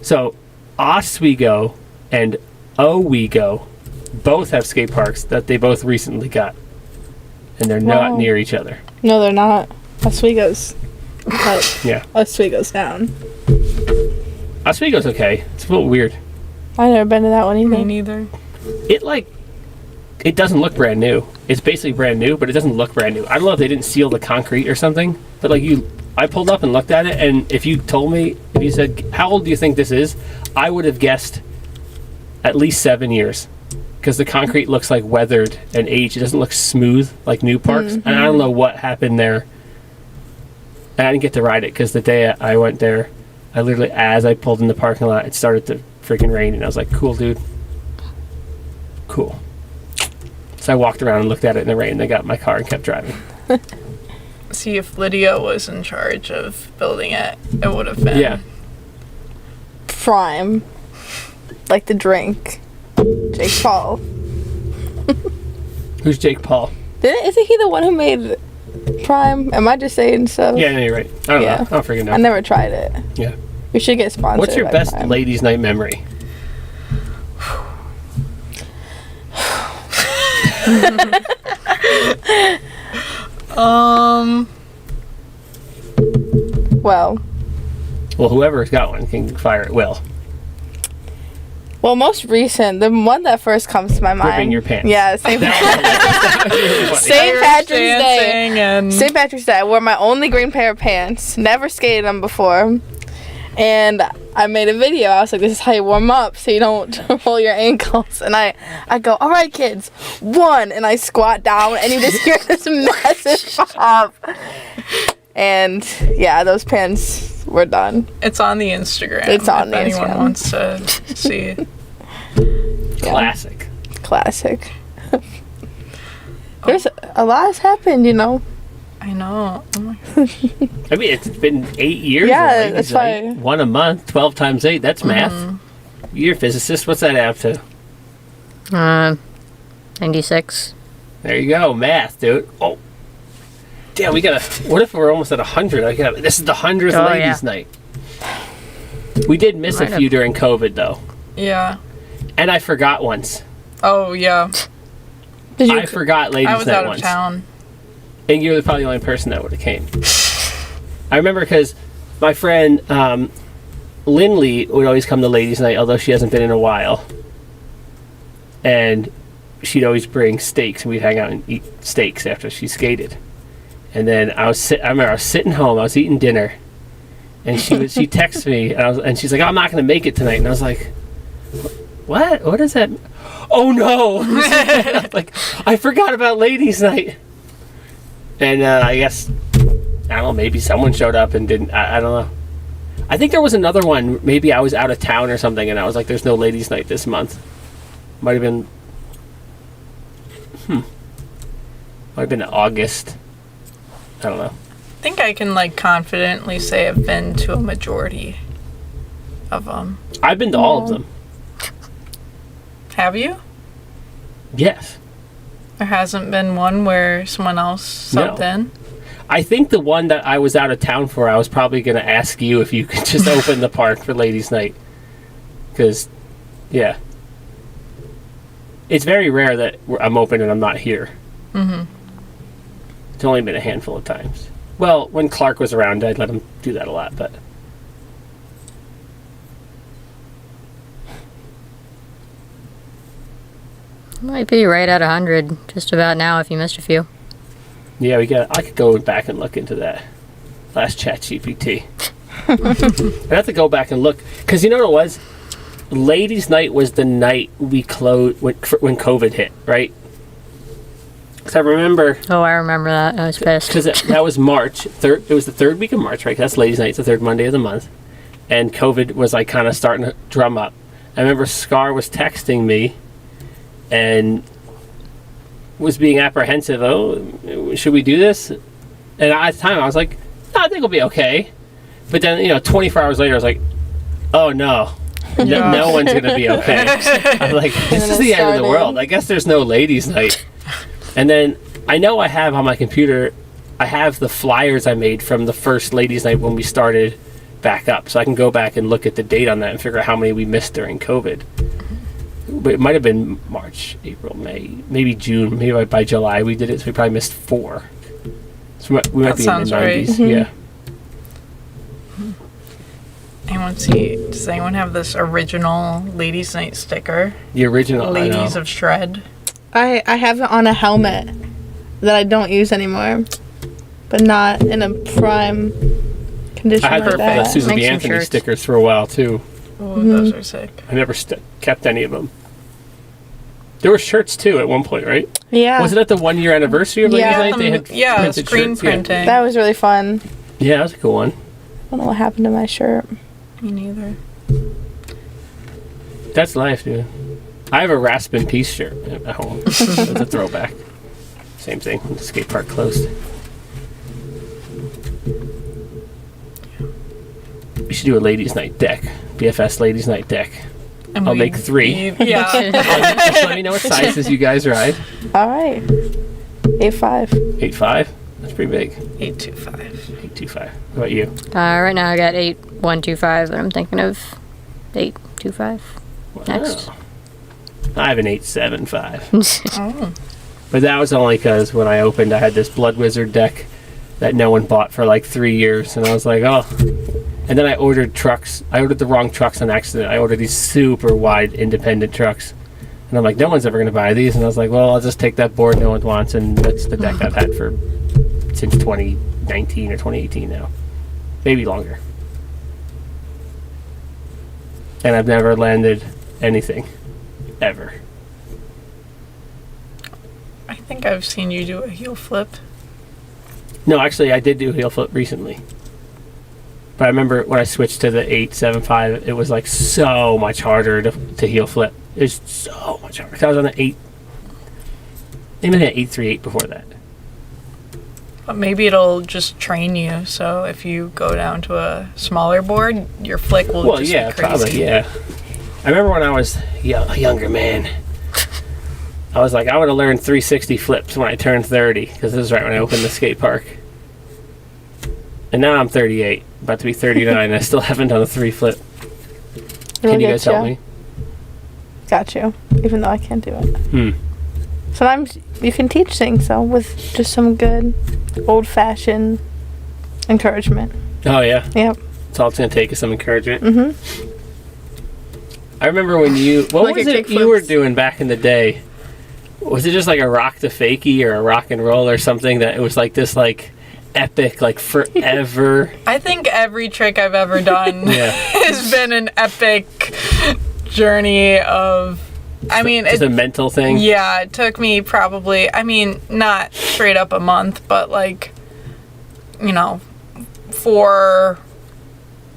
Speaker 1: So, Oswego and Owego both have skate parks that they both recently got. And they're not near each other.
Speaker 2: No, they're not. Oswego's up.
Speaker 1: Yeah.
Speaker 2: Oswego's down.
Speaker 1: Oswego's okay. It's a little weird.
Speaker 2: I've never been to that one either.
Speaker 3: Me neither.
Speaker 1: It doesn't look brand new. It's basically brand new, but it doesn't look brand new. I don't know if they didn't seal the concrete or something, but I pulled up and looked at it, and if you said, how old do you think this is? I would have guessed at least 7 years, because the concrete looks like weathered and aged. It doesn't look smooth like new parks, and I don't know what happened there. And I didn't get to ride it, because the day I went there, I literally, as I pulled in the parking lot, it started to freaking rain, and I was like, cool, dude. Cool. So I walked around and looked at it in the rain, then got in my car and kept driving.
Speaker 3: See, if Lydia was in charge of building it, it would have been.
Speaker 1: Yeah.
Speaker 2: Prime. Like the drink. Jake Paul.
Speaker 1: Who's Jake Paul?
Speaker 2: Isn't he the one who made Prime? Am I just saying stuff?
Speaker 1: Yeah, no, you're right. I don't know. I don't freaking know.
Speaker 2: I never tried it.
Speaker 1: Yeah.
Speaker 2: We should get sponsored.
Speaker 1: What's your
Speaker 2: by
Speaker 1: best
Speaker 2: Prime.
Speaker 1: ladies' night memory?
Speaker 2: Well,
Speaker 1: whoever's got one can fire at will.
Speaker 2: Well, most recent, the one that first comes to my mind.
Speaker 1: Ripping your pants.
Speaker 2: Yeah, St. Patrick's Day. St. Patrick's Day. I wore my only green pair of pants. Never skated them before. And I made a video. I was like, this is how you warm up so you don't roll your ankles. And I go, all right, kids, 1. And I squat down and you just hear this massive pop. And yeah, those pants were done.
Speaker 3: It's on the Instagram.
Speaker 2: If
Speaker 3: anyone wants to see it.
Speaker 1: Classic.
Speaker 2: Classic. There's a lot has happened,
Speaker 3: I know. Oh my gosh.
Speaker 1: I mean, it's been 8 years.
Speaker 2: Yeah, that's why.
Speaker 1: 1 a month, 12 times 8. That's math. You're a physicist. What's that add to?
Speaker 4: 96.
Speaker 1: There you go. Math, dude. Oh. Damn, what if we're almost at 100? This is the 100th ladies' night. We did miss a few during COVID, though.
Speaker 3: Yeah.
Speaker 1: And I forgot once.
Speaker 3: Oh, yeah.
Speaker 2: Did you?
Speaker 1: I forgot ladies'
Speaker 3: I was
Speaker 1: night
Speaker 3: out of
Speaker 1: once.
Speaker 3: town.
Speaker 1: And you're probably the only person that would have came. I remember because my friend Lindley would always come to ladies' night, although she hasn't been in a while. And she'd always bring steaks, and we'd hang out and eat steaks after she skated. And then I remember I was sitting home, I was eating dinner, and she texted me, and she's like, "I'm not going to make it tonight." And I was like, "What? What is that?" Oh no! Like, I forgot about ladies' night. And I guess, I don't know, maybe someone showed up and didn't. I don't know. I think there was another one. Maybe I was out of town or something, and I was like, "There's no ladies' night this month." Might have been. Might have been August. I don't know.
Speaker 3: I think I can, like, confidently say I've been to a majority of them.
Speaker 1: I've been to all of them.
Speaker 3: Have you?
Speaker 1: Yes.
Speaker 3: There hasn't been one where someone else subbed
Speaker 1: No.
Speaker 3: in?
Speaker 1: I think the one that I was out of town for, I was probably going to ask you if you could just open the park for ladies' night. Because, yeah. It's very rare that I'm open and I'm not here.
Speaker 3: Mm-hmm.
Speaker 1: It's only been a handful of times. Well, when Clark was around, I'd let him do that a lot, but...
Speaker 4: Might be right at 100 just about now if you missed a few.
Speaker 1: Yeah, I could go back and look into that. Last chat GPT. I'd have to go back and look. Because you know what it was? Ladies' night was the night we closed when COVID hit, right? Because I remember...
Speaker 4: Oh, I remember that. I was pissed.
Speaker 1: Because that was March. It was the third week of March, right? 'Cause that's ladies' night. It's the third Monday of the month. And COVID was like kind of starting to drum up. I remember Scar was texting me and was being apprehensive. Oh, should we do this? And at the time, I was like, no, I think it'll be okay. But then, 24 hours later, I was like, oh, no. No one's going to be okay. I'm like, this is the end of the world. I guess there's no ladies' night. And then I know I have on my computer, I have the flyers I made from the first ladies' night when we started back up. So I can go back and look at the date on that and figure out how many we missed during COVID. But it might have been March, April, May, maybe June. Maybe by July we did it, so we probably missed 4. So we might be in the 90s.
Speaker 3: Right.
Speaker 1: Yeah.
Speaker 3: Does anyone have this original Ladies' Night sticker?
Speaker 1: The original.
Speaker 3: Ladies of Shred.
Speaker 2: I have it on a helmet that I don't use anymore, but not in a prime condition
Speaker 1: I had
Speaker 2: like
Speaker 1: the
Speaker 2: that.
Speaker 1: Susan
Speaker 4: Make
Speaker 1: B.
Speaker 4: some
Speaker 1: Anthony
Speaker 4: shirts.
Speaker 1: stickers for a while too.
Speaker 3: Oh, those are sick.
Speaker 1: I never kept any of them. There were shirts too at one point, right?
Speaker 2: Yeah,
Speaker 1: Was it at the 1-year anniversary of Ladies'
Speaker 2: Yeah.
Speaker 1: Night? They had
Speaker 3: Yeah,
Speaker 1: printed
Speaker 3: screen
Speaker 1: shirts? Yeah.
Speaker 3: printing.
Speaker 2: that was really fun.
Speaker 1: Yeah, that was a cool one.
Speaker 2: I don't know what happened to my shirt.
Speaker 3: Me neither.
Speaker 1: That's life, dude. I have a Raspin Peace shirt at home. It's a throwback. Same thing when the skate park closed. We should do a ladies' night deck. BFS ladies' night deck.
Speaker 3: And
Speaker 1: I'll
Speaker 3: we-
Speaker 1: make 3.
Speaker 3: Yeah.
Speaker 1: Just let me know what sizes you guys ride.
Speaker 2: All right, 8'5".
Speaker 1: 8'5"? That's pretty big.
Speaker 3: 825.
Speaker 1: 8'25". What about you?
Speaker 4: Right now I got 8.125, but I'm thinking of 8.25 next.
Speaker 1: Wow. I have an 8'7'5".
Speaker 3: Oh.
Speaker 1: But that was only because when I opened, I had this Blood Wizard deck that no one bought for like 3 years. And I was like, oh. And then I ordered trucks. I ordered the wrong trucks on accident. I ordered these super wide independent trucks. And I'm like, no one's ever going to buy these. And I was like, well, I'll just take that board no one wants. And that's the deck I've had since 2019 or 2018 now. Maybe longer. And I've never landed anything. Ever.
Speaker 3: I think I've seen you do a heel flip.
Speaker 1: No, actually, I did do a heel flip recently. But I remember when I switched to the 875, it was like so much harder to heel flip. It was so much harder. 'Cause I was on the 8. Maybe an 838 before that.
Speaker 3: But maybe it'll just train you. So if you go down to a smaller board, your flick will
Speaker 1: Well,
Speaker 3: just
Speaker 1: yeah,
Speaker 3: be crazy.
Speaker 1: probably, yeah. I remember when I was a younger man, I was like, I would have learned 360 flips when I turned 30, because this is right when I opened the skate park. And now I'm 38, about to be 39, and I still haven't done a 3 flip. Can you guys help me?
Speaker 2: got you. Even though I can't do it.
Speaker 1: Hmm.
Speaker 2: Sometimes you can teach things, though, with just some good old-fashioned encouragement.
Speaker 1: Oh, yeah.
Speaker 2: Yep.
Speaker 1: That's all it's going to take is some encouragement.
Speaker 2: Mm-hmm.
Speaker 1: I remember when you... What
Speaker 2: Like
Speaker 1: was
Speaker 2: a
Speaker 1: it you were
Speaker 2: kickflips.
Speaker 1: doing back in the day? Was it just like a rock to fakie or a rock and roll or something that it was like this, like, epic, like, forever...
Speaker 3: I think every trick I've ever done
Speaker 1: Yeah.
Speaker 3: has been an epic journey of... I mean,
Speaker 1: Just a mental thing?
Speaker 3: yeah, it took me probably, I mean, not straight up a month, but like, 4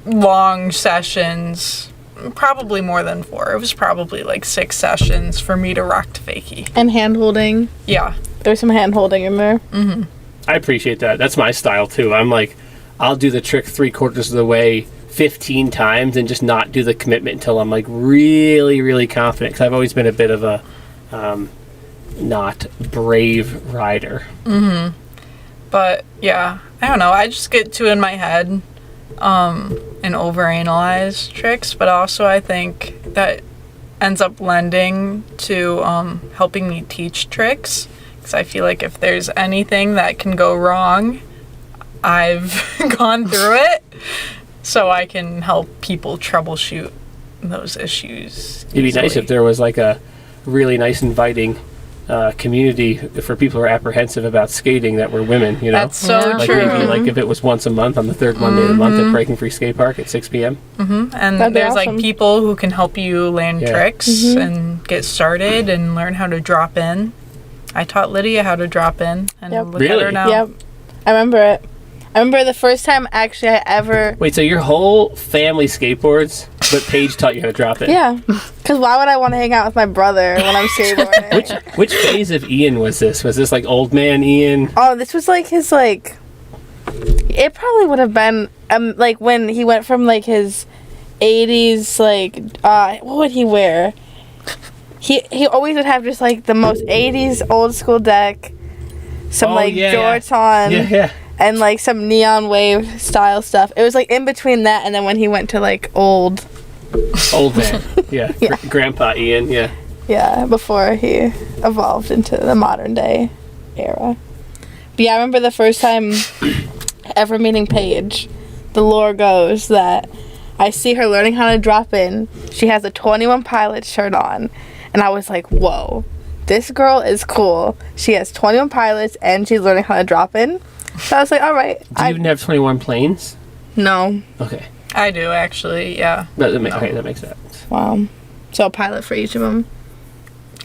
Speaker 3: long sessions, probably more than 4. It was probably like 6 sessions for me to rock to fakie.
Speaker 2: And hand-holding.
Speaker 3: Yeah.
Speaker 2: There's some hand-holding in there.
Speaker 3: Mm-hmm.
Speaker 1: I appreciate that. That's my style, too. I'm like, I'll do the trick 3/4 of the way 15 times and just not do the commitment until I'm like really, really confident. Because I've always been a bit of a not brave rider.
Speaker 3: Mm-hmm. But yeah, I don't know. I just get too in my head and overanalyze tricks. But also I think that ends up lending to helping me teach tricks. Because I feel like if there's anything that can go wrong, I've gone through it. So I can help people troubleshoot those issues.
Speaker 1: It'd be nice if there was like a really nice, inviting community for people who are apprehensive about skating that were women, you know?
Speaker 3: That's so
Speaker 1: like
Speaker 3: true.
Speaker 1: maybe like if it was once a month on the third Monday of the month at Breaking Free Skatepark at 6 p.m.
Speaker 3: Mm-hmm. And
Speaker 2: That'd be
Speaker 3: there's
Speaker 2: awesome.
Speaker 3: like people who can help you land
Speaker 1: Yeah.
Speaker 3: tricks and get started and learn how to drop in. I taught Lydia how to drop in, and
Speaker 2: Yep.
Speaker 3: look at
Speaker 1: Really?
Speaker 3: her now.
Speaker 2: Yep. I remember it. I remember the first time actually I ever...
Speaker 1: Wait, so your whole family skateboards, but Paige taught you how to drop it?
Speaker 2: Yeah. Because why would I want to hang out with my brother when I'm skateboarding?
Speaker 1: Which phase of Ian was this? Was this like old man Ian?
Speaker 2: Oh, this was like his like... It probably would have been like when he went from like his 80s like... what would he wear? He always would have just like the most 80s old school deck. Some
Speaker 1: Oh,
Speaker 2: like
Speaker 1: yeah,
Speaker 2: jorts on.
Speaker 1: Yeah.
Speaker 2: And like some neon wave style stuff. It was like in between that and then when he went to like old.
Speaker 1: Old man. Yeah.
Speaker 2: Yeah.
Speaker 1: Grandpa Ian, yeah.
Speaker 2: Yeah, before he evolved into the modern day era. But yeah, I remember the first time ever meeting Paige. The lore goes that I see her learning how to drop in. She has a 21 Pilots shirt on. And I was like, whoa, this girl is cool. She has 21 Pilots and she's learning how to drop in. So I was like, all right.
Speaker 1: Do you even have 21 planes?
Speaker 2: No.
Speaker 1: Okay.
Speaker 3: I do, actually, yeah.
Speaker 1: Okay, that makes sense.
Speaker 2: Wow. So a pilot for each of them.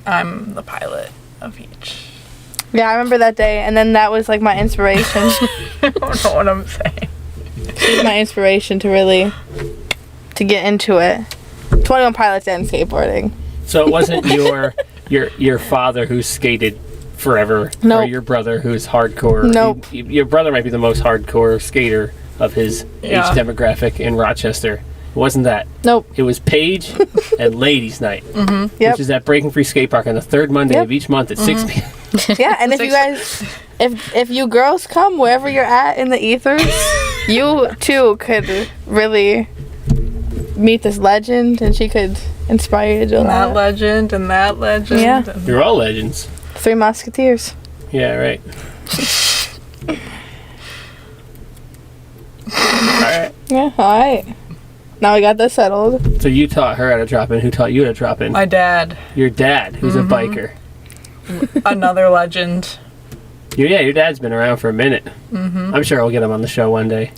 Speaker 3: I'm the pilot of each.
Speaker 2: Yeah, I remember that day. And then that was like my inspiration.
Speaker 3: I don't know what I'm saying.
Speaker 2: It was my inspiration to really, to get into it. 21 Pilots and skateboarding.
Speaker 1: So it wasn't your father who skated forever,
Speaker 2: Nope.
Speaker 1: or your brother who's hardcore.
Speaker 2: Nope.
Speaker 1: Your brother might be the most hardcore skater of his
Speaker 3: Yeah.
Speaker 1: age demographic in Rochester. It wasn't that.
Speaker 2: Nope.
Speaker 1: It was Paige and Ladies Night,
Speaker 2: Yep.
Speaker 1: which is at Breaking Free Skatepark on the third Monday
Speaker 2: Yep.
Speaker 1: of each month at 6 p.m.
Speaker 2: Yeah, and if you guys, if you girls come wherever you're at in the ethers, you too could really meet this legend, and she could inspire you to do
Speaker 3: And that
Speaker 2: that.
Speaker 3: legend and that legend.
Speaker 2: Yeah.
Speaker 3: and-
Speaker 1: You're all legends.
Speaker 2: 3 Musketeers.
Speaker 1: Yeah, right. Alright.
Speaker 2: Yeah, all right. Now we got this settled.
Speaker 1: So you taught her how to drop in. Who taught you how to drop in?
Speaker 3: My dad,
Speaker 1: Your dad, who's a biker.
Speaker 3: another legend.
Speaker 1: Your dad's been around for a minute. I'm sure I'll get him on the show one day.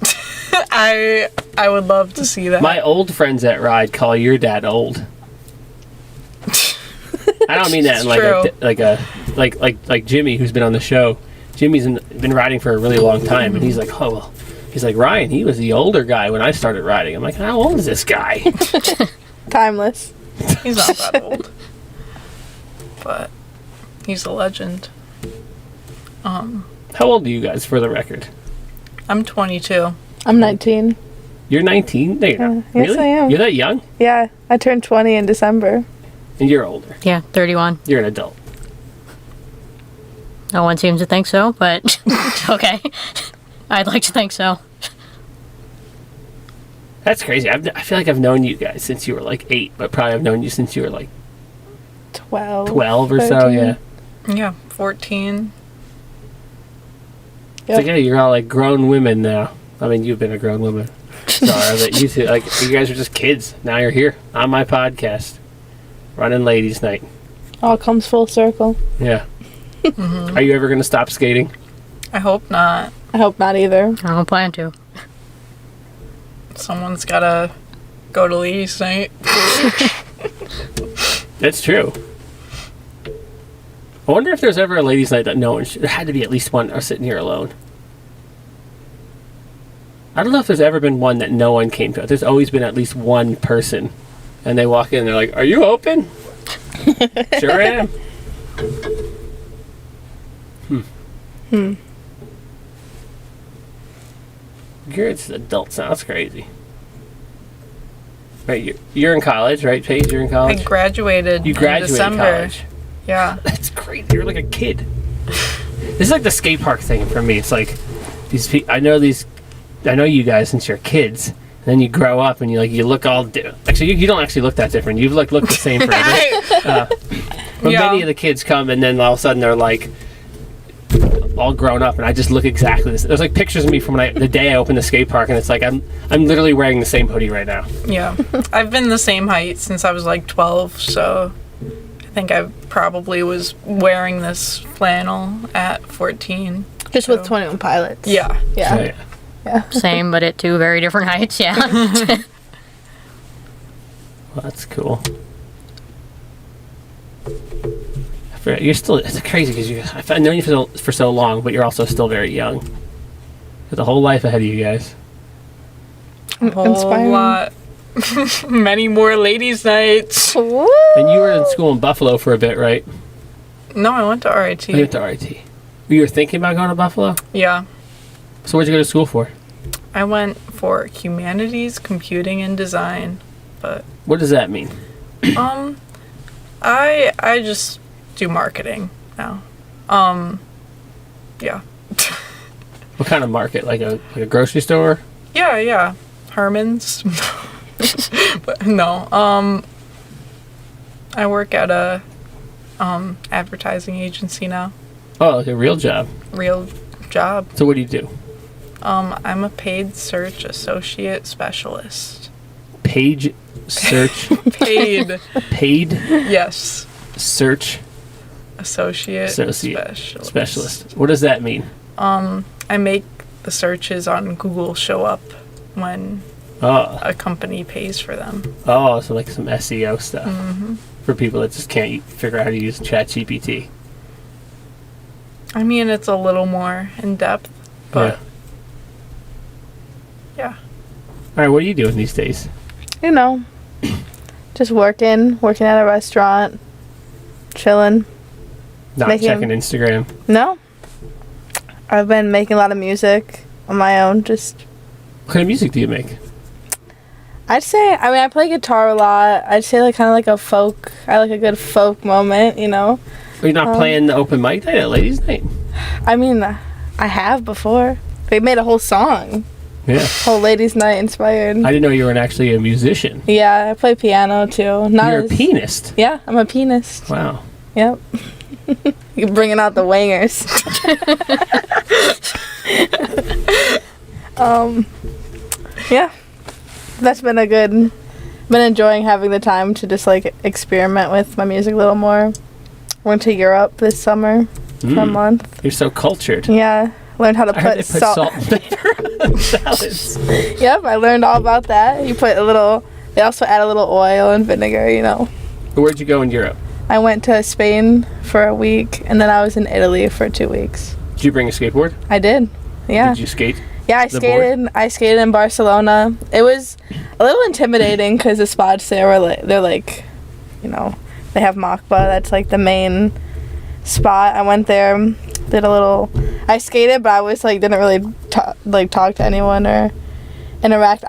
Speaker 3: I would love to see that.
Speaker 1: My old friends at Ride call your dad old. I don't mean that in like Jimmy, who's been on the show. Jimmy's been riding for a really long time, and he's like, oh, well, he's like, Ryan, he was the older guy when I started riding. I'm like, how old is this guy?
Speaker 2: Timeless.
Speaker 3: He's not that old. But he's a legend.
Speaker 1: How old are you guys, for the record?
Speaker 3: I'm 22.
Speaker 2: I'm 19.
Speaker 1: You're 19? No, you're not.
Speaker 2: Yes,
Speaker 1: Really?
Speaker 2: I am.
Speaker 1: You're that young?
Speaker 2: Yeah, I turned 20 in December.
Speaker 1: And you're older.
Speaker 4: Yeah, 31.
Speaker 1: You're an adult.
Speaker 4: No one seems to think so, but okay. I'd like to think so.
Speaker 1: That's crazy. I feel like I've known you guys since you were like 8, but probably I've known you since you were like 12 or so,
Speaker 2: 13.
Speaker 1: yeah.
Speaker 3: Yeah, 14.
Speaker 1: It's like, hey, you're all like grown women now. I mean, you've been a grown woman, Zaarah, but you two, like, you guys are just kids. Now you're here on my podcast, running ladies' night.
Speaker 2: All comes full circle.
Speaker 1: Yeah. Are you ever going to stop skating?
Speaker 3: I hope not.
Speaker 2: I hope not either.
Speaker 4: I don't plan to.
Speaker 3: Someone's gotta go to ladies' night.
Speaker 1: That's true. I wonder if there's ever a ladies' night that no one should. There had to be at least one sitting here alone. I don't know if there's ever been one that no one came to. There's always been at least one person. And they walk in and they're like, "Are you open?" Sure am. It's adults now. That's crazy. Right, you're in college, right, Paige? You're in
Speaker 3: I
Speaker 1: college?
Speaker 3: graduated
Speaker 1: You
Speaker 3: in
Speaker 1: graduated
Speaker 3: December.
Speaker 1: college.
Speaker 3: Yeah.
Speaker 1: That's crazy. You're like a kid. This is like the skate park thing for me. It's like I know you guys since you're kids. And then you grow up and you look all actually you don't actually look that different. You've looked the same forever. But many of the kids come and then all of a sudden they're like all grown up and I just look exactly the same. There's like pictures of me from the day I opened the skate park and it's like I'm literally wearing the same hoodie right now.
Speaker 3: Yeah. I've been the same height since I was like 12, so I think I probably was wearing this flannel at 14.
Speaker 2: Just with 21 Pilots.
Speaker 3: Yeah.
Speaker 2: Yeah.
Speaker 4: Same, but at two very different heights, yeah.
Speaker 1: Well, that's cool. You're still, it's crazy because I've known you for so long, but you're also still very young. There's a whole life ahead of you guys.
Speaker 3: A whole
Speaker 2: Inspiring.
Speaker 3: lot. Many more ladies' nights.
Speaker 2: Woo!
Speaker 1: And you were in school in Buffalo for a bit, right?
Speaker 3: No, I went to RIT.
Speaker 1: You went to RIT. You were thinking about going to Buffalo?
Speaker 3: Yeah.
Speaker 1: So what'd you go to school for?
Speaker 3: I went for humanities, computing, and design. But
Speaker 1: What does that mean?
Speaker 3: I just do marketing now. Yeah.
Speaker 1: What kind of market? Like a grocery store?
Speaker 3: Yeah. Herman's. But no. I work at a advertising agency now.
Speaker 1: Oh, like a real job.
Speaker 3: Real job.
Speaker 1: So what do you do?
Speaker 3: I'm a paid search associate specialist.
Speaker 1: Page search.
Speaker 3: Paid.
Speaker 1: Paid
Speaker 3: Yes.
Speaker 1: search
Speaker 3: Associate
Speaker 1: specialist. What does that mean?
Speaker 3: I make the searches on Google show up when
Speaker 1: Oh,
Speaker 3: a company pays for them.
Speaker 1: so like some SEO stuff for people that just can't figure out how to use ChatGPT.
Speaker 3: I mean, it's a little more in depth, but yeah.
Speaker 1: All right, what are you doing these days?
Speaker 2: You know, just working at a restaurant, chilling.
Speaker 1: Not checking Instagram.
Speaker 2: No. I've been making a lot of music on my own, just...
Speaker 1: What kind of music do you make?
Speaker 2: I'd say, I play guitar a lot. I'd say like kind of like a folk, I like a good folk moment, you know?
Speaker 1: Are you not playing the open mic night at Ladies' Night?
Speaker 2: I mean, I have before. They made a whole song.
Speaker 1: Yeah.
Speaker 2: Whole ladies' night inspired.
Speaker 1: I didn't know you were actually a musician.
Speaker 2: Yeah, I play piano too.
Speaker 1: You're a pianist.
Speaker 2: Yeah, I'm a pianist.
Speaker 1: Wow.
Speaker 2: Yep. You're bringing out the wingers. Yeah. That's been been enjoying having the time to just like experiment with my music a little more. Went to Europe this summer for a month.
Speaker 1: You're so cultured.
Speaker 2: Yeah. Learned how to
Speaker 1: I heard
Speaker 2: put
Speaker 1: they put salt and pepper on salads.
Speaker 2: Yep, I learned all about that. They also add a little oil and vinegar, you know.
Speaker 1: Where'd you go in Europe?
Speaker 2: I went to Spain for a week, and then I was in Italy for 2 weeks.
Speaker 1: Did you bring a skateboard?
Speaker 2: I did. Yeah.
Speaker 1: Did you skate?
Speaker 2: Yeah, I skated in Barcelona. It was a little intimidating because the spots there were they're like, you know, they have Machba. That's like the main spot. I went there, I skated, but I was like didn't really talk to anyone or interact.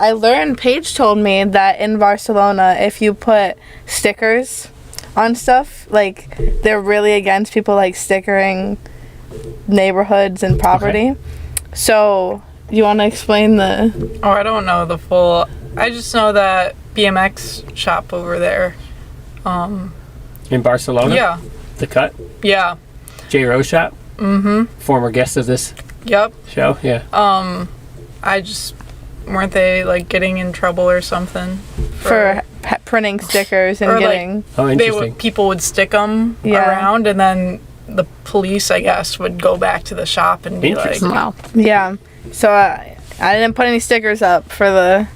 Speaker 2: Paige told me that in Barcelona, if you put stickers on stuff, like they're really against people like stickering neighborhoods and property. Okay. So, you want to explain the...
Speaker 3: Oh, I don't know the full... I just know that BMX shop over there.
Speaker 1: In Barcelona?
Speaker 3: Yeah.
Speaker 1: The Cut?
Speaker 3: Yeah.
Speaker 1: J. Rose Shop?
Speaker 3: Mm-hmm.
Speaker 1: Former guest of this
Speaker 3: Yep.
Speaker 1: show? Yeah.
Speaker 3: I just weren't they like getting in trouble or something
Speaker 2: For printing stickers and
Speaker 3: Or, like,
Speaker 2: getting.
Speaker 1: Oh,
Speaker 3: they
Speaker 1: interesting.
Speaker 3: would people would stick them
Speaker 2: Yeah.
Speaker 3: around, and then the police, I guess, would go back to the shop and be like,
Speaker 1: Interesting.
Speaker 4: Wow.
Speaker 2: Yeah. So I didn't put any stickers up for the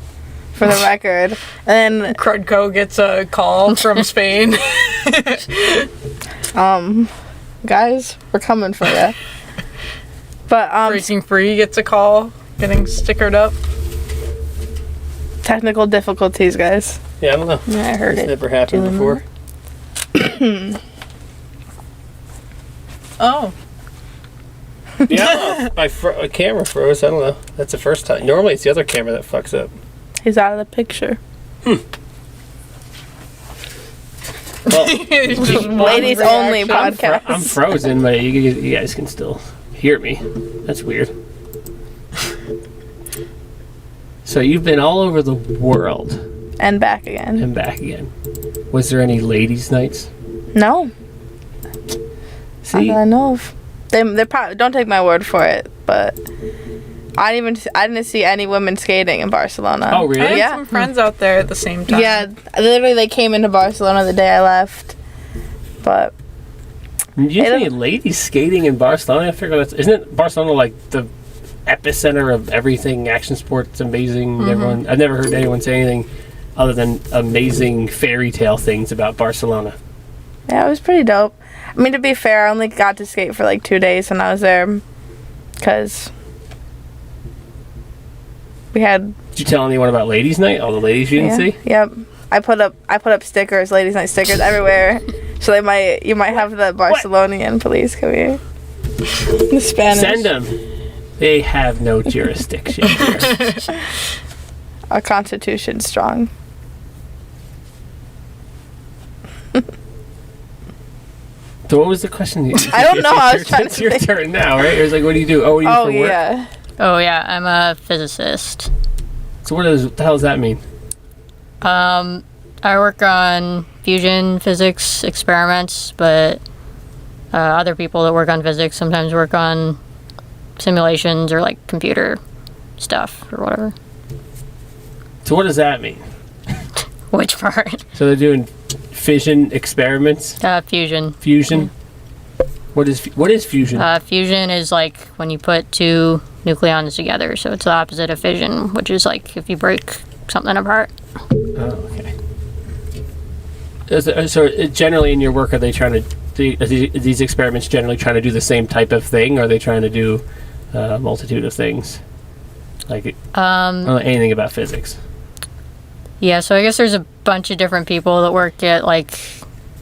Speaker 2: record. And then
Speaker 3: Crudco gets a call from Spain.
Speaker 2: guys, we're coming for you. But
Speaker 3: Breaking Free gets a call getting stickered up.
Speaker 2: technical difficulties, guys.
Speaker 1: Yeah, I don't know.
Speaker 2: Yeah, I heard
Speaker 1: It's
Speaker 2: it.
Speaker 1: never happened before.
Speaker 3: Oh.
Speaker 1: Yeah, I don't know. My camera froze. I don't know. That's the first time. Normally, it's the other camera that fucks up.
Speaker 2: He's out of the picture.
Speaker 1: Well,
Speaker 3: It's just one
Speaker 2: Ladies only
Speaker 3: reaction.
Speaker 2: podcast.
Speaker 1: I'm frozen, but you guys can still hear me. That's weird. So you've been all over the world
Speaker 2: And back again.
Speaker 1: and back again. Was there any ladies' nights?
Speaker 2: No, not
Speaker 1: See,
Speaker 2: that I know of. They probably don't take my word for it, but I didn't see any women skating in Barcelona.
Speaker 1: Oh, really?
Speaker 3: I had
Speaker 2: Yeah.
Speaker 3: some friends out there at the same time.
Speaker 2: Yeah, literally they came into Barcelona the day I left. But
Speaker 1: you
Speaker 2: It-
Speaker 1: see ladies skating in Barcelona? I figure isn't Barcelona like the epicenter of everything? Action sports, amazing. Everyone. I've never heard anyone say anything other than amazing fairy tale things about Barcelona.
Speaker 2: yeah, it was pretty dope. I mean, to be fair, I only got to skate for like 2 days when I was there, because we had
Speaker 1: Did you tell anyone about ladies' night? All the ladies you didn't see?
Speaker 2: Yep. I put up stickers, ladies' night stickers everywhere. So you might have the Barcelonian police come here. The Spanish.
Speaker 1: Send them. They have no jurisdiction here.
Speaker 2: Our constitution strong.
Speaker 1: So what was the question?
Speaker 2: I don't know, I was trying to
Speaker 1: It's your
Speaker 2: think.
Speaker 1: turn now, right? It was like, what do you do? Oh, what do you do
Speaker 2: Oh
Speaker 1: for work?
Speaker 2: yeah.
Speaker 4: Oh yeah, I'm a physicist.
Speaker 1: So what the hell does that mean?
Speaker 4: I work on fusion physics experiments, but other people that work on physics sometimes work on simulations or like computer stuff or whatever.
Speaker 1: So what does that mean?
Speaker 4: Which part?
Speaker 1: So they're doing fission experiments?
Speaker 4: Fusion.
Speaker 1: Fusion? What is fusion?
Speaker 4: Fusion is like when you put two nucleons together, so it's the opposite of fission, which is like if you break something apart.
Speaker 1: Oh, okay. So generally in your work, are they trying to are these experiments generally trying to do the same type of thing, or are they trying to do a multitude of things? Like, I don't know anything about physics.
Speaker 4: Yeah, so I guess there's a bunch of different people that work at, like,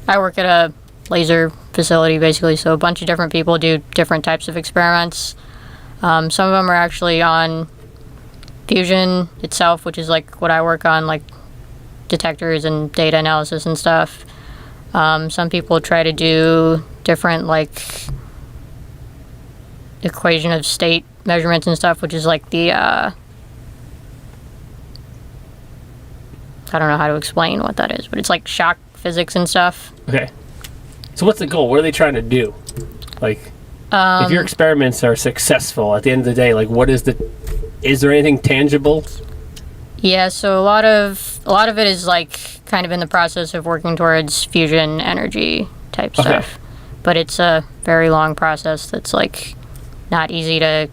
Speaker 4: I work at a laser facility basically, so a bunch of different people do different types of experiments. Some of them are actually on fusion itself, which is like what I work on, like detectors and data analysis and stuff. Some people try to do different, like, equation of state measurements and stuff, which is like the, I don't know how to explain what that is, but it's like shock physics and stuff.
Speaker 1: Okay. So what's the goal? What are they trying to do? Like, if your experiments are successful, at the end of the day, like, is there anything tangible?
Speaker 4: Yeah, so a lot of it is like kind of in the process of working towards fusion energy type
Speaker 1: Okay.
Speaker 4: stuff. But it's a very long process that's like not easy to